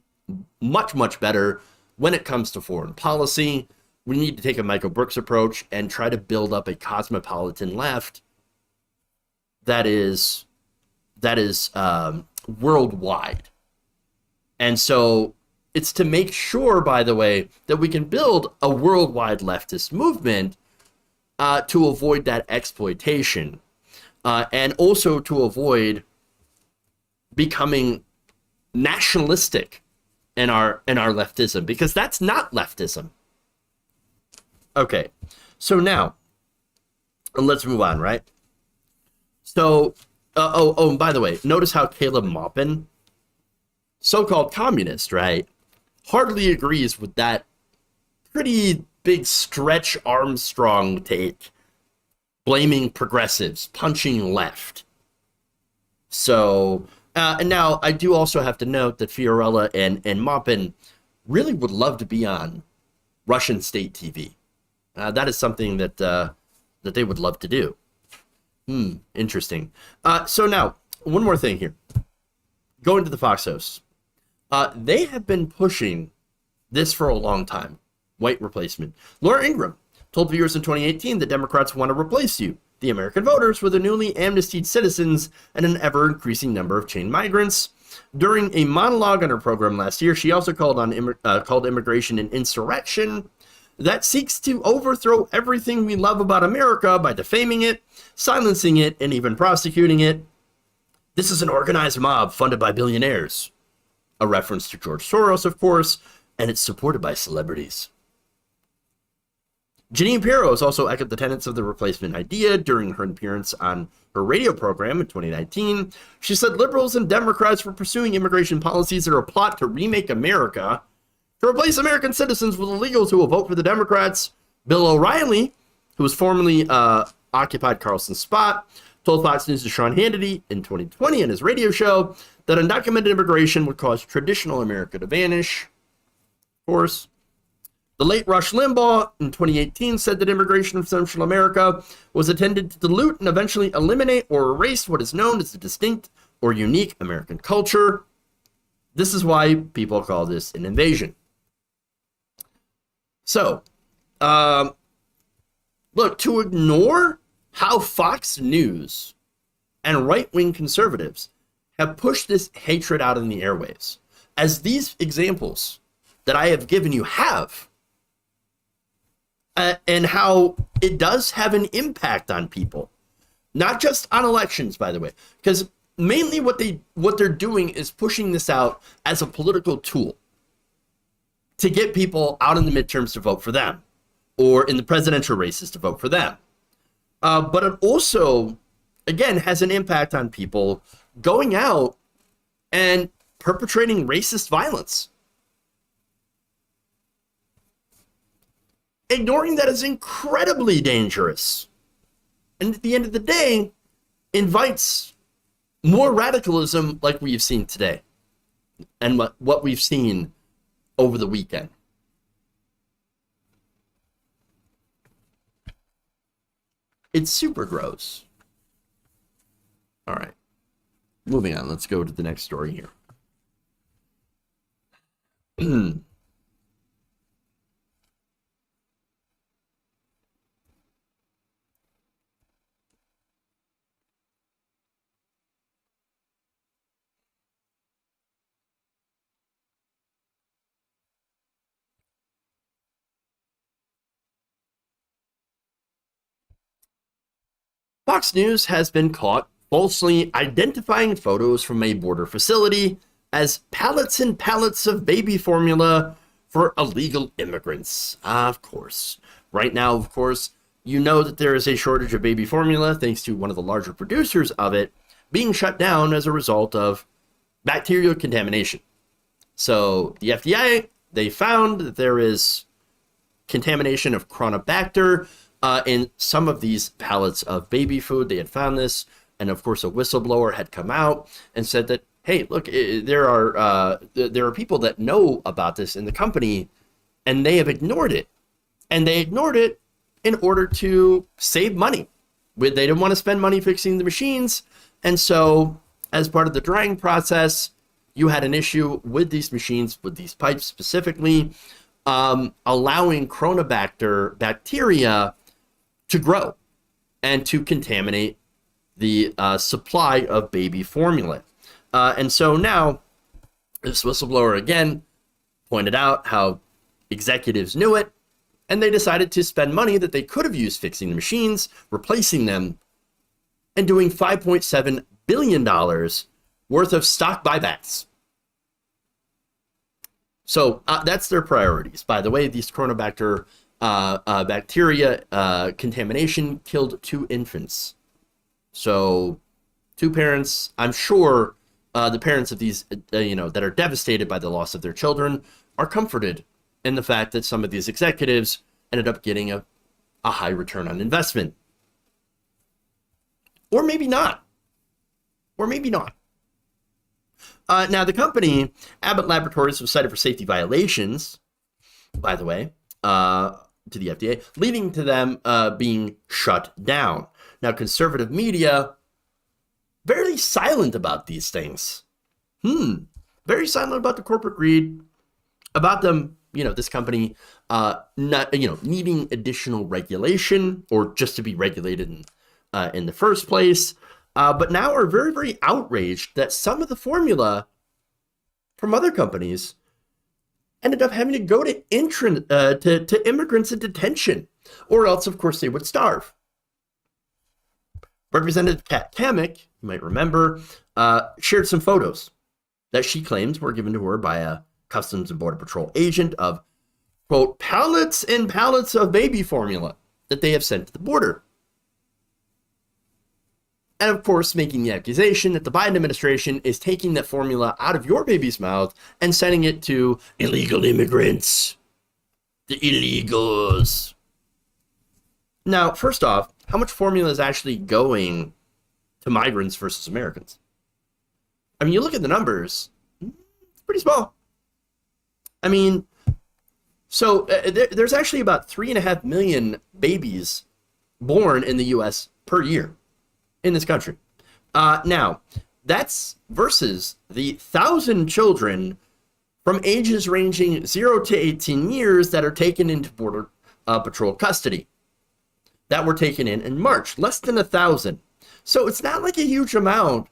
Speaker 10: much, much better when it comes to foreign policy. We need to take a Michael Brooks approach and try to build up a cosmopolitan left that is worldwide. And so it's to make sure, by the way, that we can build a worldwide leftist movement to avoid that exploitation, and also to avoid becoming nationalistic in our leftism, because that's not leftism. Okay, so now let's move on, right? So, and by the way, notice how Caleb Maupin, so-called communist, right, hardly agrees with that pretty big Stretch Armstrong take, blaming progressives, punching left. So, and now I do also have to note that Fiorella and Maupin really would love to be on Russian state TV. That is something that they would love to do. Interesting. So now, one more thing here. Going to the Fox hosts. They have been pushing this for a long time. White replacement. Laura Ingraham told viewers in 2018 that Democrats want to replace you, the American voters, with a newly amnestied citizens and an ever-increasing number of chain migrants. During a monologue on her program last year, she also called immigration an insurrection that seeks to overthrow everything we love about America by defaming it, silencing it, and even prosecuting it. This is an organized mob funded by billionaires. A reference to George Soros, of course, and it's supported by celebrities. Jeanine Pirro has also echoed the tenets of the replacement idea during her appearance on her radio program in 2019. She said liberals and Democrats were pursuing immigration policies that are a plot to remake America, to replace American citizens with illegals who will vote for the Democrats. Bill O'Reilly, who was formerly occupied Carlson's spot, told Fox News' Sean Hannity in 2020 on his radio show that undocumented immigration would cause traditional America to vanish. Of course, the late Rush Limbaugh in 2018 said that immigration from Central America was intended to dilute and eventually eliminate or erase what is known as the distinct or unique American culture. This is why people call this an invasion. So, look, to ignore how Fox News and right-wing conservatives have pushed this hatred out in the airwaves, as these examples that I have given you have, and how it does have an impact on people, not just on elections, by the way, because mainly what they're doing is pushing this out as a political tool to get people out in the midterms to vote for them, or in the presidential races to vote for them. But it also, again, has an impact on people going out and perpetrating racist violence. Ignoring that is incredibly dangerous. And at the end of the day, invites more radicalism like we've seen today. And what we've seen over the weekend. It's super gross. All right. Moving on. Let's go to the next story here. Fox News has been caught falsely identifying photos from a border facility as pallets and pallets of baby formula for illegal immigrants. Of course. Right now, of course, you know that there is a shortage of baby formula thanks to one of the larger producers of it being shut down as a result of bacterial contamination. So the FDA, they found that there is contamination of Chronobacter in some of these pallets of baby food. They had found this, and of course a whistleblower had come out and said that, hey, look, there are people that know about this in the company, and they have ignored it. And they ignored it in order to save money. They didn't want to spend money fixing the machines, and so as part of the drying process, you had an issue with these machines, with these pipes specifically, allowing Chronobacter bacteria to grow and to contaminate the supply of baby formula. And so now, this whistleblower again pointed out how executives knew it, and they decided to spend money that they could have used fixing the machines, replacing them, and doing $5.7 billion worth of stock buybacks. So that's their priorities. By the way, these Chronobacter bacteria contamination killed 2 infants. So 2 parents, I'm sure the parents of these, that are devastated by the loss of their children are comforted in the fact that some of these executives ended up getting a high return on investment. Or maybe not. Or maybe not. Now, the company, Abbott Laboratories, was cited for safety violations, by the way, to the FDA, leading to them being shut down. Now, conservative media, very silent about these things. Very silent about the corporate greed, about them, this company not, needing additional regulation or just to be regulated in the first place. But now are very, very outraged that some of the formula from other companies ended up having to go to immigrants in detention, or else, of course, they would starve. Representative Kat Kamek, you might remember, shared some photos that she claims were given to her by a Customs and Border Patrol agent of, quote, pallets and pallets of baby formula that they have sent to the border. And of course, making the accusation that the Biden administration is taking that formula out of your baby's mouth and sending it to illegal immigrants. The illegals. Now, first off, how much formula is actually going to migrants versus Americans? I mean, you look at the numbers, it's pretty small. I mean, so there's actually about 3.5 million babies born in the U.S. per year. In this country. Now, that's versus the 1,000 children from ages ranging 0 to 18 years that are taken into Border Patrol custody. That were taken in March, less than 1,000. So it's not like a huge amount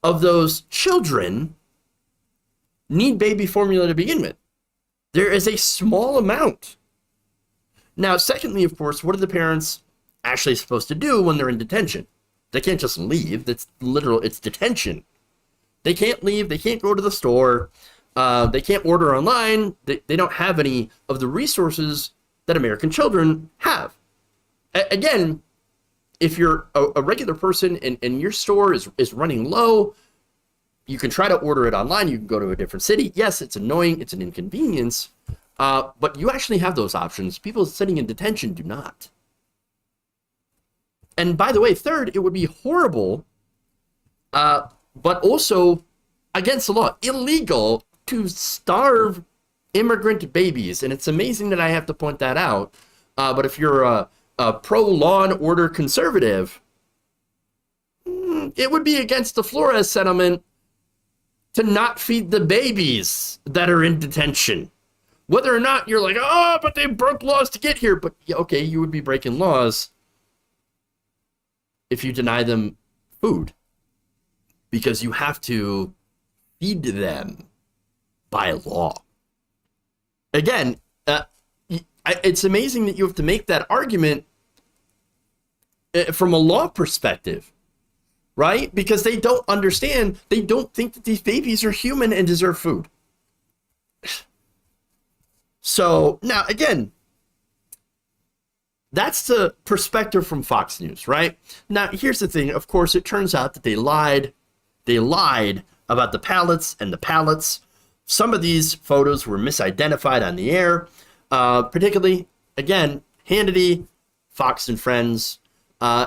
Speaker 10: of those children need baby formula to begin with. There is a small amount. Now, secondly, of course, what are the parents actually supposed to do when they're in detention? They can't just leave. That's literal. It's detention. They can't leave. They can't go to the store. They can't order online. They don't have any of the resources that American children have. Again, if you're a regular person and your store is running low, you can try to order it online. You can go to a different city. Yes, it's annoying. It's an inconvenience. But you actually have those options. People sitting in detention do not. And by the way, third, it would be horrible, but also against the law, illegal to starve immigrant babies. And it's amazing that I have to point that out. But if you're a pro-law and order conservative, it would be against the Flores settlement to not feed the babies that are in detention. Whether or not you're like, oh, but they broke laws to get here. But okay, you would be breaking laws if you deny them food, because you have to feed them by law. Again, it's amazing that you have to make that argument from a law perspective, right? Because they don't understand, they don't think that these babies are human and deserve food. So now, again, that's the perspective from Fox News, right? Now, here's the thing. Of course, it turns out that they lied. They lied about the pallets and the pallets. Some of these photos were misidentified on the air, particularly, again, Hannity, Fox and Friends.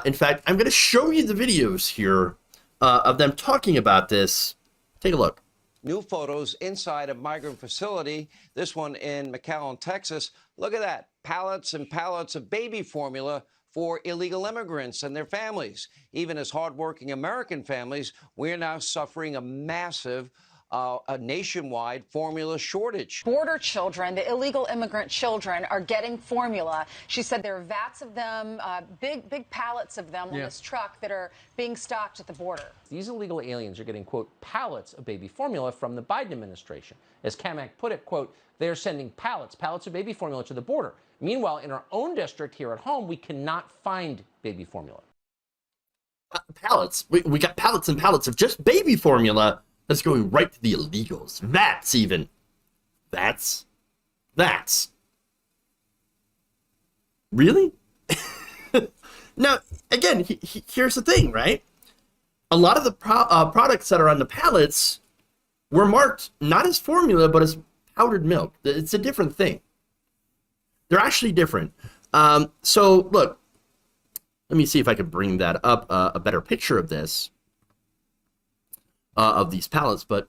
Speaker 10: In fact, I'm going to show you the videos here of them talking about this. Take a look.
Speaker 12: New photos inside a migrant facility, this one in McAllen, Texas. Look at that, pallets and pallets of baby formula for illegal immigrants and their families. Even as hardworking American families, we're now suffering a massive a nationwide formula shortage.
Speaker 13: Border children, the illegal immigrant children, are getting formula. She said there are vats of them, big pallets of them on this truck that are being stocked at the border.
Speaker 1: These illegal aliens are getting, quote, pallets of baby formula from the Biden administration. As Kamak put it, quote, they're sending pallets of baby formula to the border. Meanwhile, in our own district here at home, we cannot find baby formula.
Speaker 10: Pallets? We got pallets and pallets of just baby formula that's going right to the illegals. That's even. That's. Really? Now, again, here's the thing, right? A lot of the products that are on the pallets were marked not as formula, but as powdered milk. It's a different thing. They're actually different. So, look, let me see if I can bring that up, a better picture of this, of these pallets, but,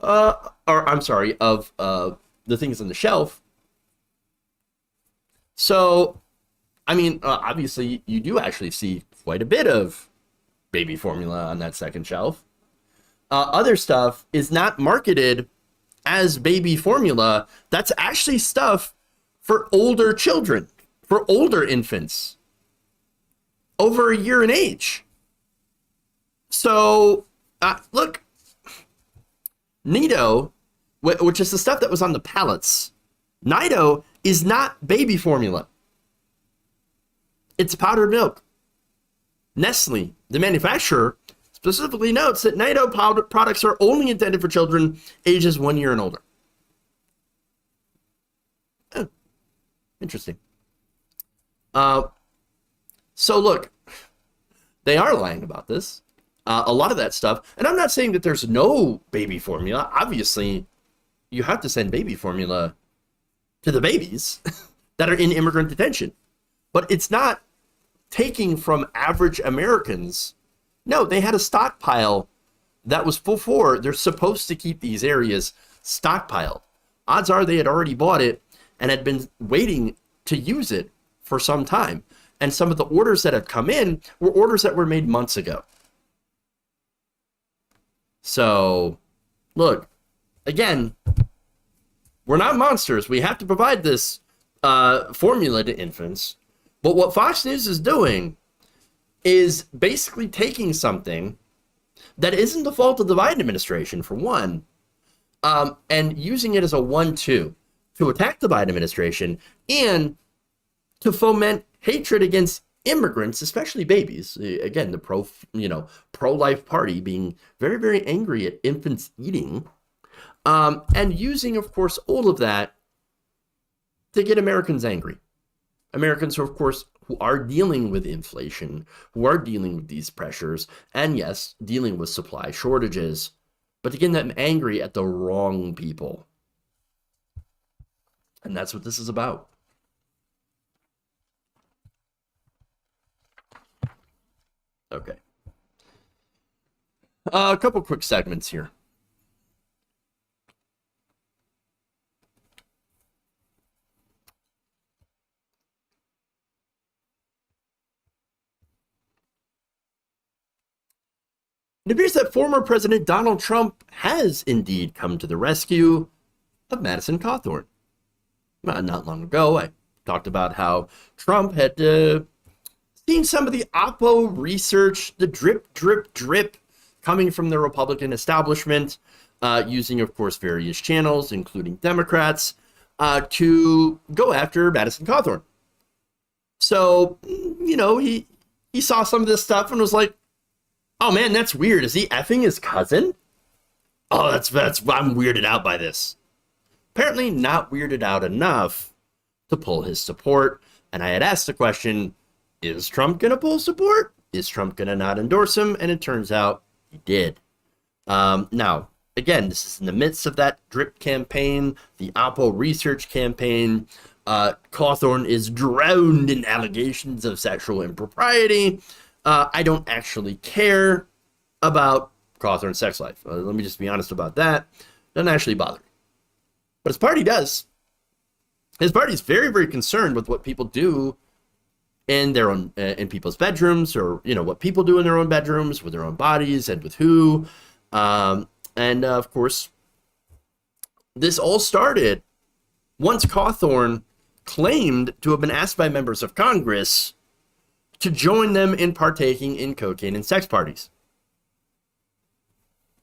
Speaker 10: I'm sorry, of the things on the shelf. So, I mean, obviously, you do actually see quite a bit of baby formula on that second shelf. Other stuff is not marketed as baby formula. That's actually stuff for older children, for older infants, over a year in age. So, look, Nido, which is the stuff that was on the pallets, Nido is not baby formula. It's powdered milk. Nestle, the manufacturer, specifically notes that Nido products are only intended for children ages 1 year and older. Oh, interesting. So look, they are lying about this. A lot of that stuff, and I'm not saying that there's no baby formula. Obviously, you have to send baby formula to the babies that are in immigrant detention. But it's not taking from average Americans. No, they had a stockpile that was before. They're supposed to keep these areas stockpiled. Odds are they had already bought it and had been waiting to use it for some time. And some of the orders that have come in were orders that were made months ago. So, look, again, we're not monsters. We have to provide this formula to infants. But what Fox News is doing is basically taking something that isn't the fault of the Biden administration, for one, and using it as a 1-2 to attack the Biden administration and to foment hatred against immigrants, especially babies. Again, the pro-life party being very, very angry at infants eating, and using, of course, all of that to get Americans angry. Americans, of course, who are dealing with inflation, who are dealing with these pressures, and yes, dealing with supply shortages, but to get them angry at the wrong people. And that's what this is about. Okay. A couple quick segments here. It appears that former President Donald Trump has indeed come to the rescue of Madison Cawthorn. Not long ago, I talked about how Trump had seen some of the Oppo research, the drip coming from the Republican establishment, using, of course, various channels, including Democrats, to go after Madison Cawthorn. So, he he saw some of this stuff and was like, oh man, that's weird. Is he effing his cousin? Oh, that's I'm weirded out by this. Apparently not weirded out enough to pull his support. And I had asked the question, is Trump going to pull support? Is Trump going to not endorse him? And it turns out he did. Now, again, this is in the midst of that drip campaign, the Oppo research campaign. Cawthorn is drowned in allegations of sexual impropriety. I don't actually care about Cawthorn's sex life. Let me just be honest about that. Doesn't actually bother me. But his party does. His party is very, very concerned with what people do in their own, in people's bedrooms, or, you know, what people do in their own bedrooms, with their own bodies, and with who. Of course, this all started once Cawthorn claimed to have been asked by members of Congress to join them in partaking in cocaine and sex parties.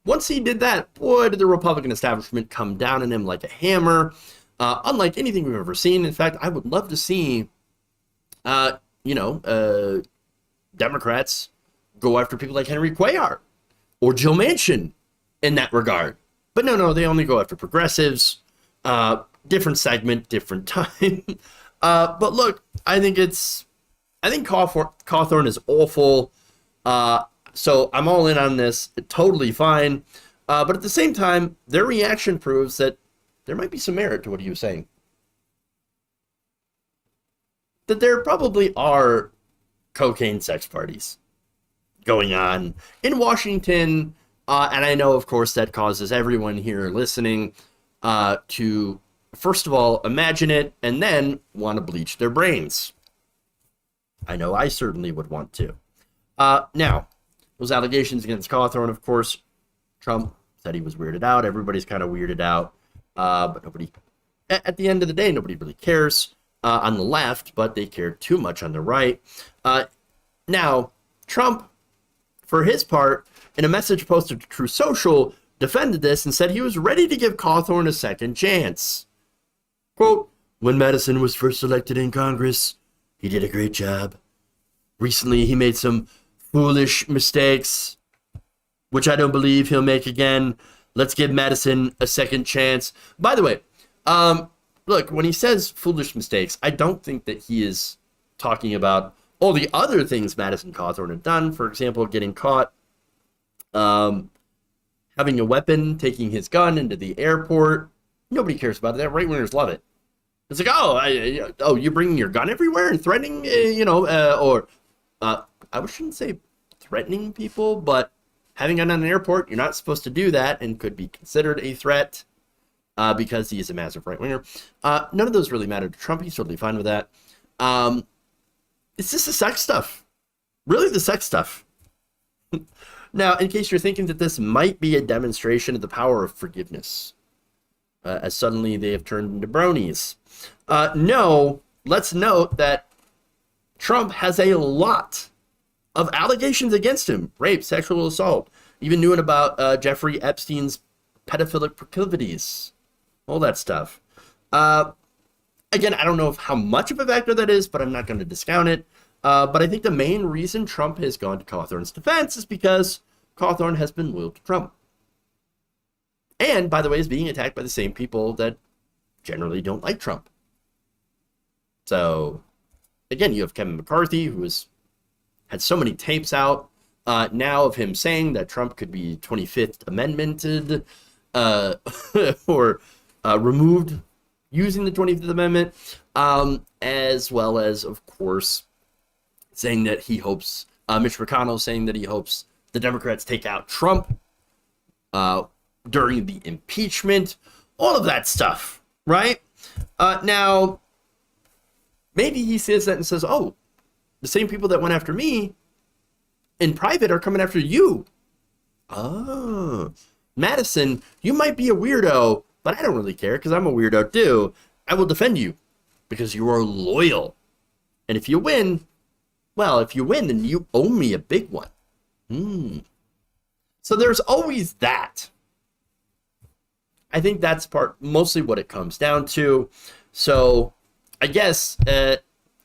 Speaker 10: Once he did that, boy, did the Republican establishment come down on him like a hammer, unlike anything we've ever seen. In fact, I would love to see, Democrats go after people like Henry Cuellar or Joe Manchin in that regard. But no, they only go after progressives. Different segment, different time. But look, I think Cawthorn is awful. So I'm all in on this. Totally fine. But at the same time, their reaction proves that there might be some merit to what he was saying. That there probably are cocaine sex parties going on in Washington. And I know, of course, that causes everyone here listening to, first of all, imagine it, and then want to bleach their brains. I know I certainly would want to. Now, those allegations against Cawthorn, of course, Trump said he was weirded out. Everybody's kind of weirded out. But nobody, at the end of the day, nobody really cares on the left, but they care too much on the right. Now, Trump, for his part, in a message posted to Truth Social, defended this and said he was ready to give Cawthorn a second chance. Quote, when Madison was first elected in Congress, he did a great job. Recently, he made some foolish mistakes, which I don't believe he'll make again. Let's give Madison a second chance. By the way, look, when he says foolish mistakes, I don't think that he is talking about all the other things Madison Cawthorn had done. For example, getting caught having a weapon, taking his gun into the airport. Nobody cares about that. Right-wingers love it. It's like, you're bringing your gun everywhere and threatening, I shouldn't say threatening people, but having a gun in an airport, you're not supposed to do that and could be considered a threat because he is a massive right-winger. None of those really matter to Trump. He's totally fine with that. It's just the sex stuff. Really, the sex stuff. Now, in case you're thinking that this might be a demonstration of the power of forgiveness, as suddenly they have turned into bronies. No, let's note that Trump has a lot of allegations against him. Rape, sexual assault, even knew about Jeffrey Epstein's pedophilic proclivities, all that stuff. Again, I don't know how much of a factor that is, but I'm not going to discount it. But I think the main reason Trump has gone to Cawthorn's defense is because Cawthorn has been loyal to Trump. And, by the way, is being attacked by the same people that generally don't like Trump. So, again, you have Kevin McCarthy, who had so many tapes out now of him saying that Trump could be 25th Amendmented or removed using the 25th Amendment, as well as, of course, saying that he hopes, Mitch McConnell saying that he hopes the Democrats take out Trump during the impeachment, all of that stuff, right? Now, maybe he says that and says, oh, the same people that went after me in private are coming after you. Oh, Madison, you might be a weirdo, but I don't really care because I'm a weirdo too. I will defend you because you are loyal. And if you win, then you owe me a big one. So there's always that. I think that's mostly what it comes down to. So I guess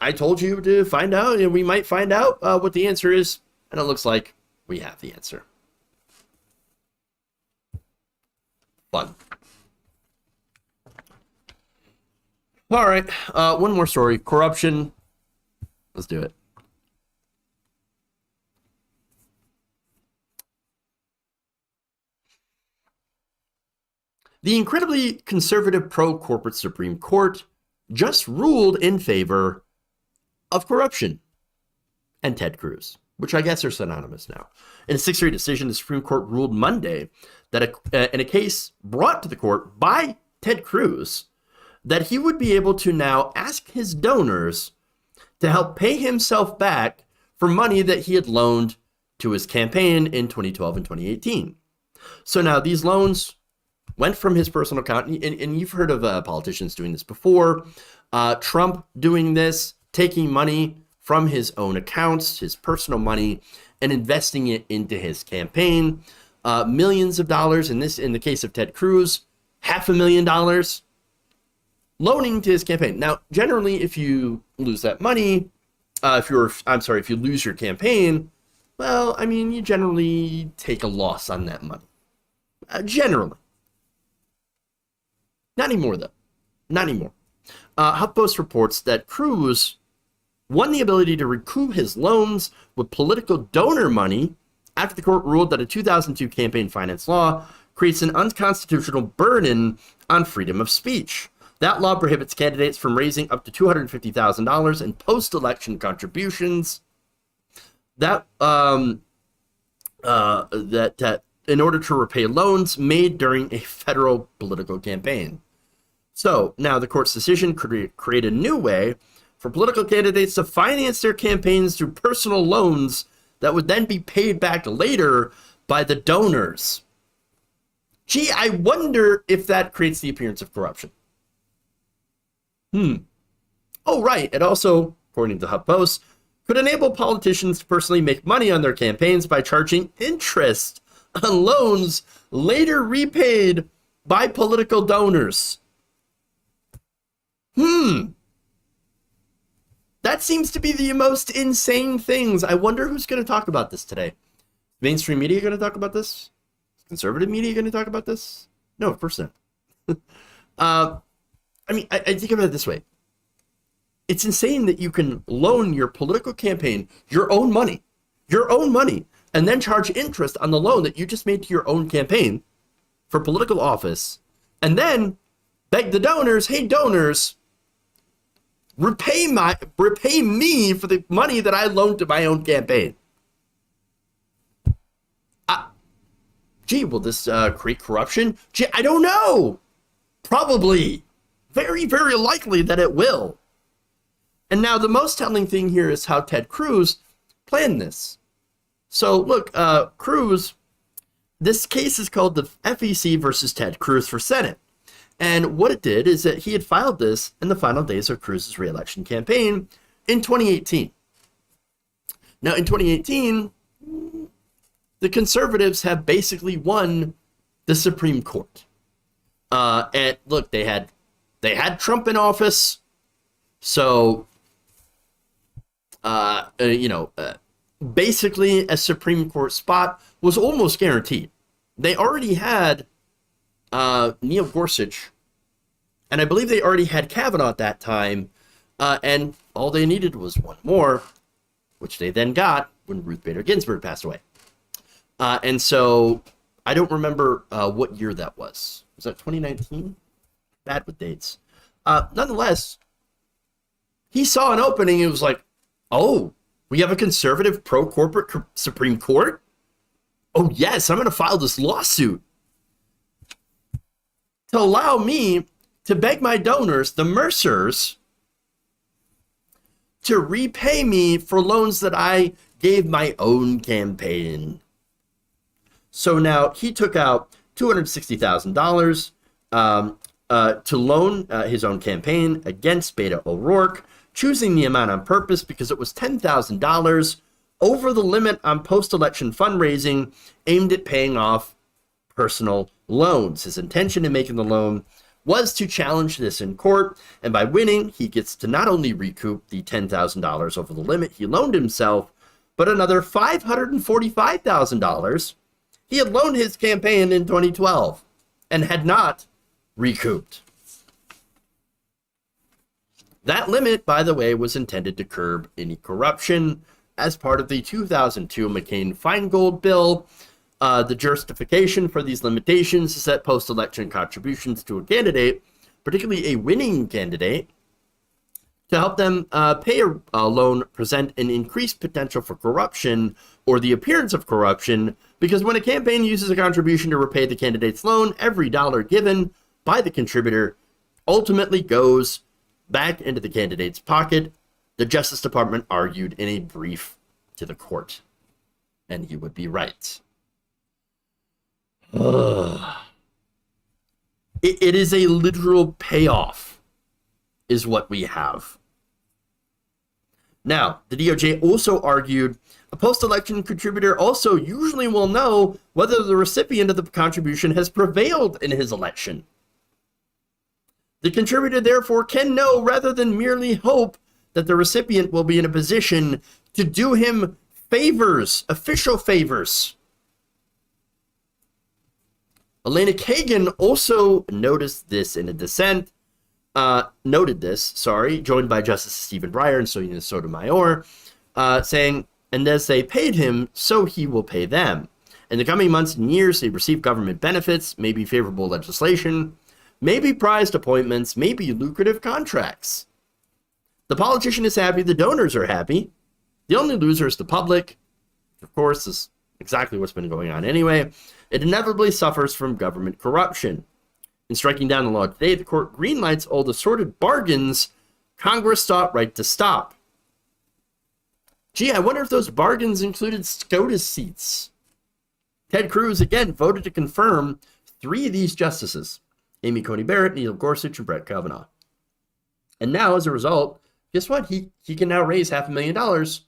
Speaker 10: I told you to find out, and we might find out what the answer is, and it looks like we have the answer. Fun. All right, one more story. Corruption. Let's do it. The incredibly conservative pro-corporate Supreme Court just ruled in favor of corruption and Ted Cruz, which I guess are synonymous now. In a 6-3 decision, the Supreme Court ruled Monday that in a case brought to the court by Ted Cruz, that he would be able to now ask his donors to help pay himself back for money that he had loaned to his campaign in 2012 and 2018. So now these loans went from his personal account, and you've heard of politicians doing this before. Trump doing this, taking money from his own accounts, his personal money, and investing it into his campaign. Millions of dollars, in the case of Ted Cruz, $500,000 loaning to his campaign. Now, generally, if you lose that money, if you lose your campaign, well, I mean, you generally take a loss on that money. Generally. Not anymore, though. Not anymore. HuffPost reports that Cruz won the ability to recoup his loans with political donor money after the court ruled that a 2002 campaign finance law creates an unconstitutional burden on freedom of speech. That law prohibits candidates from raising up to $250,000 in post-election contributions. That in order to repay loans made during a federal political campaign. So now the court's decision could create a new way for political candidates to finance their campaigns through personal loans that would then be paid back later by the donors. Gee, I wonder if that creates the appearance of corruption. Oh, right. It also, according to HuffPost, could enable politicians to personally make money on their campaigns by charging interest on loans later repaid by political donors. That seems to be the most insane things. I wonder who's going to talk about this today. Mainstream media going to talk about this? Conservative media going to talk about this? No, of course not. I mean, I think about it this way. It's insane that you can loan your political campaign your own money, and then charge interest on the loan that you just made to your own campaign for political office, and then beg the donors, hey donors, repay me for the money that I loaned to my own campaign. Gee, will this create corruption? Gee, I don't know. Probably. Very, very likely that it will. And now the most telling thing here is how Ted Cruz planned this. So look, Cruz, this case is called the FEC versus Ted Cruz for Senate. And what it did is that he had filed this in the final days of Cruz's re-election campaign in 2018. Now in 2018, the conservatives have basically won the Supreme Court. And look, they had Trump in office, so basically a Supreme Court spot was almost guaranteed. They already had Neil Gorsuch, and I believe they already had Kavanaugh at that time, and all they needed was one more, which they then got when Ruth Bader Ginsburg passed away. And so I don't remember what year that was. Was that 2019? Bad with dates. Nonetheless, he saw an opening and was like, oh, we have a conservative pro-corporate Supreme Court? Oh, yes, I'm going to file this lawsuit to allow me to beg my donors, the Mercers, to repay me for loans that I gave my own campaign. So now he took out $260,000 to loan his own campaign against Beto O'Rourke, choosing the amount on purpose because it was $10,000 over the limit on post-election fundraising aimed at paying off personal loans. His intention in making the loan was to challenge this in court, and by winning, he gets to not only recoup the $10,000 over the limit he loaned himself, but another $545,000 he had loaned his campaign in 2012 and had not recouped. That limit, by the way, was intended to curb any corruption as part of the 2002 McCain-Feingold bill. The justification for these limitations is that post-election contributions to a candidate, particularly a winning candidate, to help them pay a loan present an increased potential for corruption or the appearance of corruption, because when a campaign uses a contribution to repay the candidate's loan, every dollar given by the contributor ultimately goes back into the candidate's pocket, the Justice Department argued in a brief to the court. And he would be right. It is a literal payoff, is what we have. Now, the DOJ also argued a post-election contributor also usually will know whether the recipient of the contribution has prevailed in his election. The contributor therefore can know rather than merely hope that the recipient will be in a position to do him favors, official favors. Elena Kagan also noted this, joined by Justice Stephen Breyer and Sonia Sotomayor, saying, and as they paid him, so he will pay them. In the coming months and years, they receive government benefits, maybe favorable legislation, maybe prized appointments, maybe lucrative contracts. The politician is happy, the donors are happy. The only loser is the public. Of course, this is exactly what's been going on anyway. It inevitably suffers from government corruption. In striking down the law today, the court greenlights all the sordid bargains Congress thought right to stop. Gee, I wonder if those bargains included SCOTUS seats. Ted Cruz, again, voted to confirm 3 of these justices: Amy Coney Barrett, Neil Gorsuch, and Brett Kavanaugh. And now, as a result, guess what? He can now raise $500,000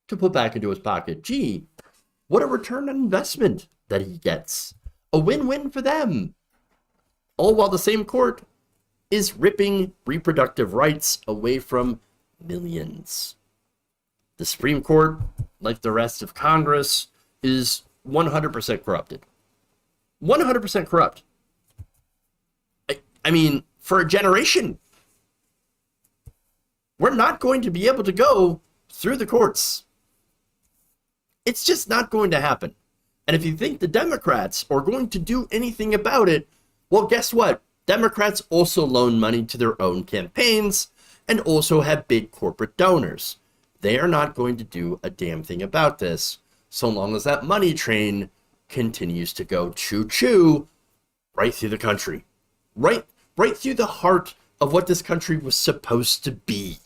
Speaker 10: to put back into his pocket. Gee, what a return on investment that he gets. A win-win for them. All while the same court is ripping reproductive rights away from millions. The Supreme Court, like the rest of Congress, is 100% corrupted. 100% corrupt. I mean, for a generation, we're not going to be able to go through the courts. It's just not going to happen. And if you think the Democrats are going to do anything about it, well, guess what? Democrats also loan money to their own campaigns and also have big corporate donors. They are not going to do a damn thing about this so long as that money train continues to go choo-choo right through the country. Right through the heart of what this country was supposed to be.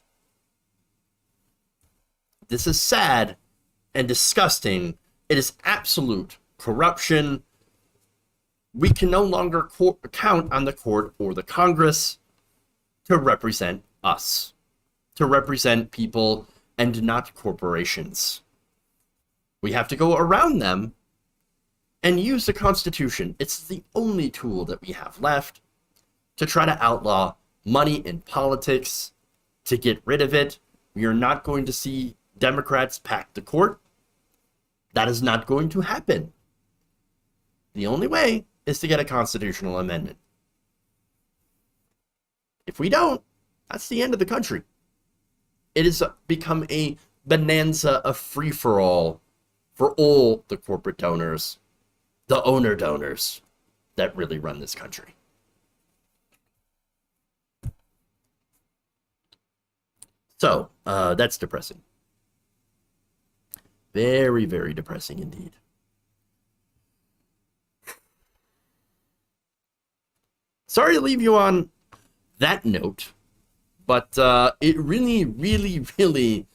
Speaker 10: This is sad and disgusting. It is absolute corruption. We can no longer count on the court or the Congress to represent us, to represent people and not corporations. We have to go around them and use the Constitution. It's the only tool that we have left to try to outlaw money in politics, to get rid of it. We are not going to see Democrats pack the court. That is not going to happen. The only way is to get a constitutional amendment. If we don't, that's the end of the country. It has become a bonanza, a free-for-all for all the corporate donors, the owner donors that really run this country. So, that's depressing. Very, very depressing indeed. Sorry to leave you on that note, but it really, really, really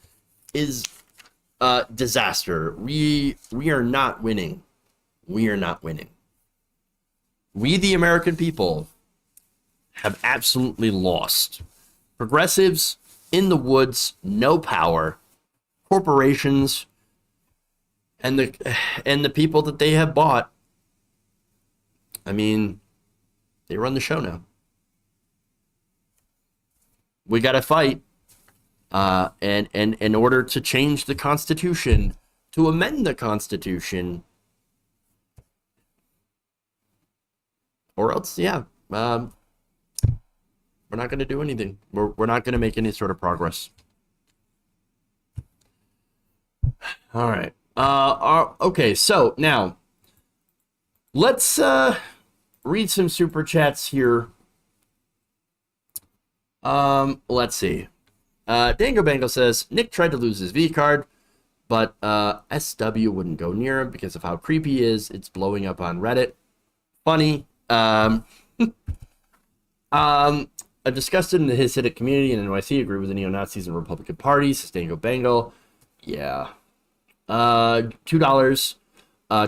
Speaker 10: is a disaster. We are not winning. We are not winning. We, the American people, have absolutely lost. Progressives in the woods, no power. Corporations and the people that they have bought, I mean, they run the show now. we got to fight. And in order to change the Constitution, to amend the Constitution, or else, we're not going to do anything. We're not going to make any sort of progress. All right. Okay, so now let's read some super chats here. Let's see. Dango Bango says, Nick tried to lose his V card, but SW wouldn't go near him because of how creepy he is. It's blowing up on Reddit. Funny. Disgusted in the Hasidic community in NYC, agree with the neo-Nazis and Republican Party, says Dango Bango. Yeah. $2.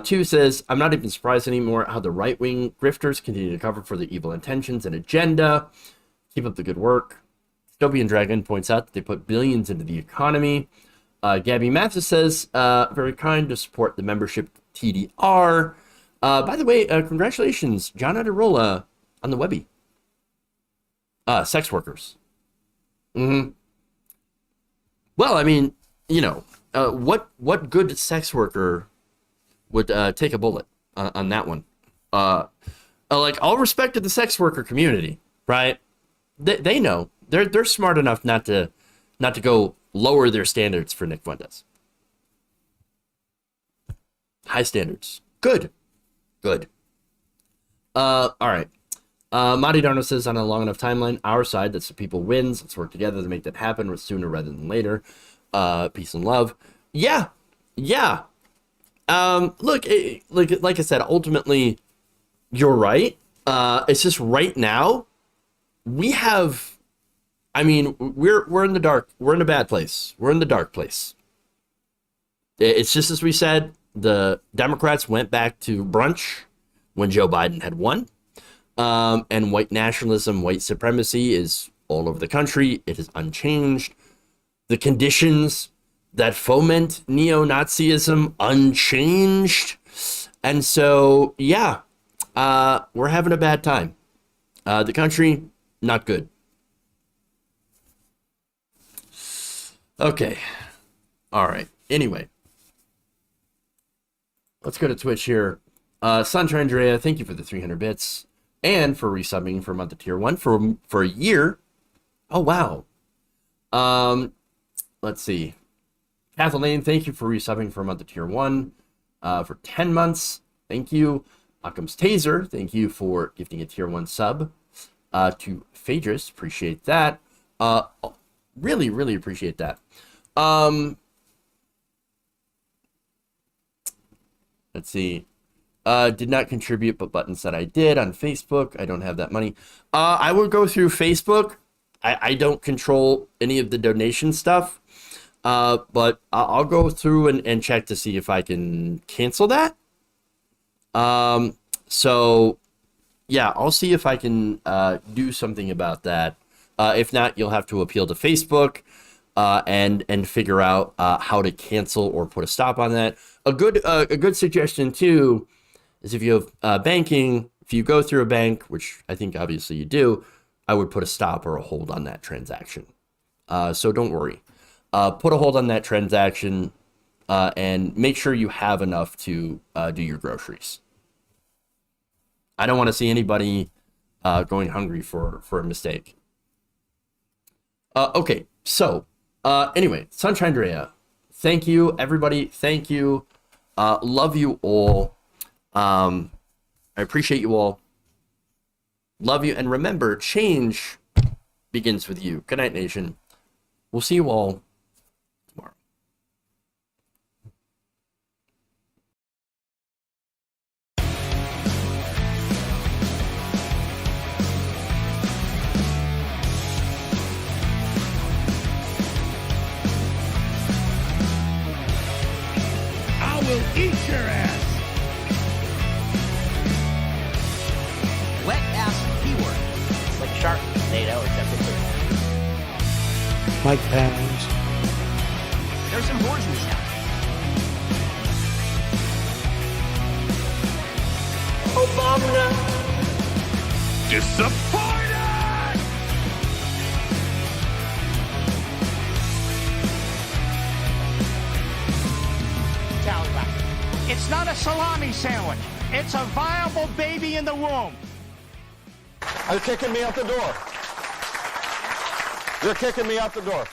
Speaker 10: 2 says, I'm not even surprised anymore how the right-wing grifters continue to cover for their evil intentions and agenda. Keep up the good work. Stobian Dragon points out that they put billions into the economy. Gabby Mathis says, very kind to support the membership TDR. By the way, congratulations, John Adirola on the Webby. Sex workers. Well, I mean, what good sex worker would take a bullet on that one? Like, all respect to the sex worker community, right? They know. They're smart enough not to go lower their standards for Nick Fuentes. High standards. Good. All right. Madi Darno says, on a long enough timeline, our side, that's the people wins. Let's work together to make that happen sooner rather than later. Peace and love. Yeah. Look, like I said, ultimately, you're right. It's just right now, we have, I mean, we're in the dark. We're in a bad place. We're in the dark place. It's just as we said, the Democrats went back to brunch when Joe Biden had won. And white nationalism, white supremacy is all over the country. It is unchanged. The conditions that foment neo-Nazism, unchanged. And so, yeah, we're having a bad time. The country, not good. Okay. All right. Anyway. Let's go to Twitch here. Santra Andrea, thank you for the 300 bits. And for resubbing for a month of tier 1 for a year. Oh, wow. Let's see. Kathleen, thank you for resubbing for a month of tier 1 for 10 months. Thank you. Occam's Taser, thank you for gifting a tier 1 sub to Phaedrus. Appreciate that. Really, really appreciate that. Let's see. Did not contribute, but Button said I did on Facebook. I don't have that money. I would go through Facebook. I don't control any of the donation stuff. But I'll go through and check to see if I can cancel that. So, yeah, I'll see if I can do something about that. If not, you'll have to appeal to Facebook and figure out how to cancel or put a stop on that. A good suggestion, too, is if you have banking, if you go through a bank, which I think obviously you do, I would put a stop or a hold on that transaction. So don't worry. Put a hold on that transaction and make sure you have enough to do your groceries. I don't want to see anybody going hungry for a mistake. Okay, so anyway, Sunshine Drea, thank you, everybody. Thank you. Love you all. I appreciate you all. Love you. And remember, change begins with you. Good night, nation. We'll see you all tomorrow.
Speaker 3: I will eat your ass.
Speaker 14: Wet ass keyword. It's like Sharknado, except for food.
Speaker 2: Mike Pence.
Speaker 14: There's some whores in this town.
Speaker 3: Obama. Disappointed! It's not a salami sandwich. It's a viable baby in the womb.
Speaker 4: They're kicking me out the door. They're kicking me out the door.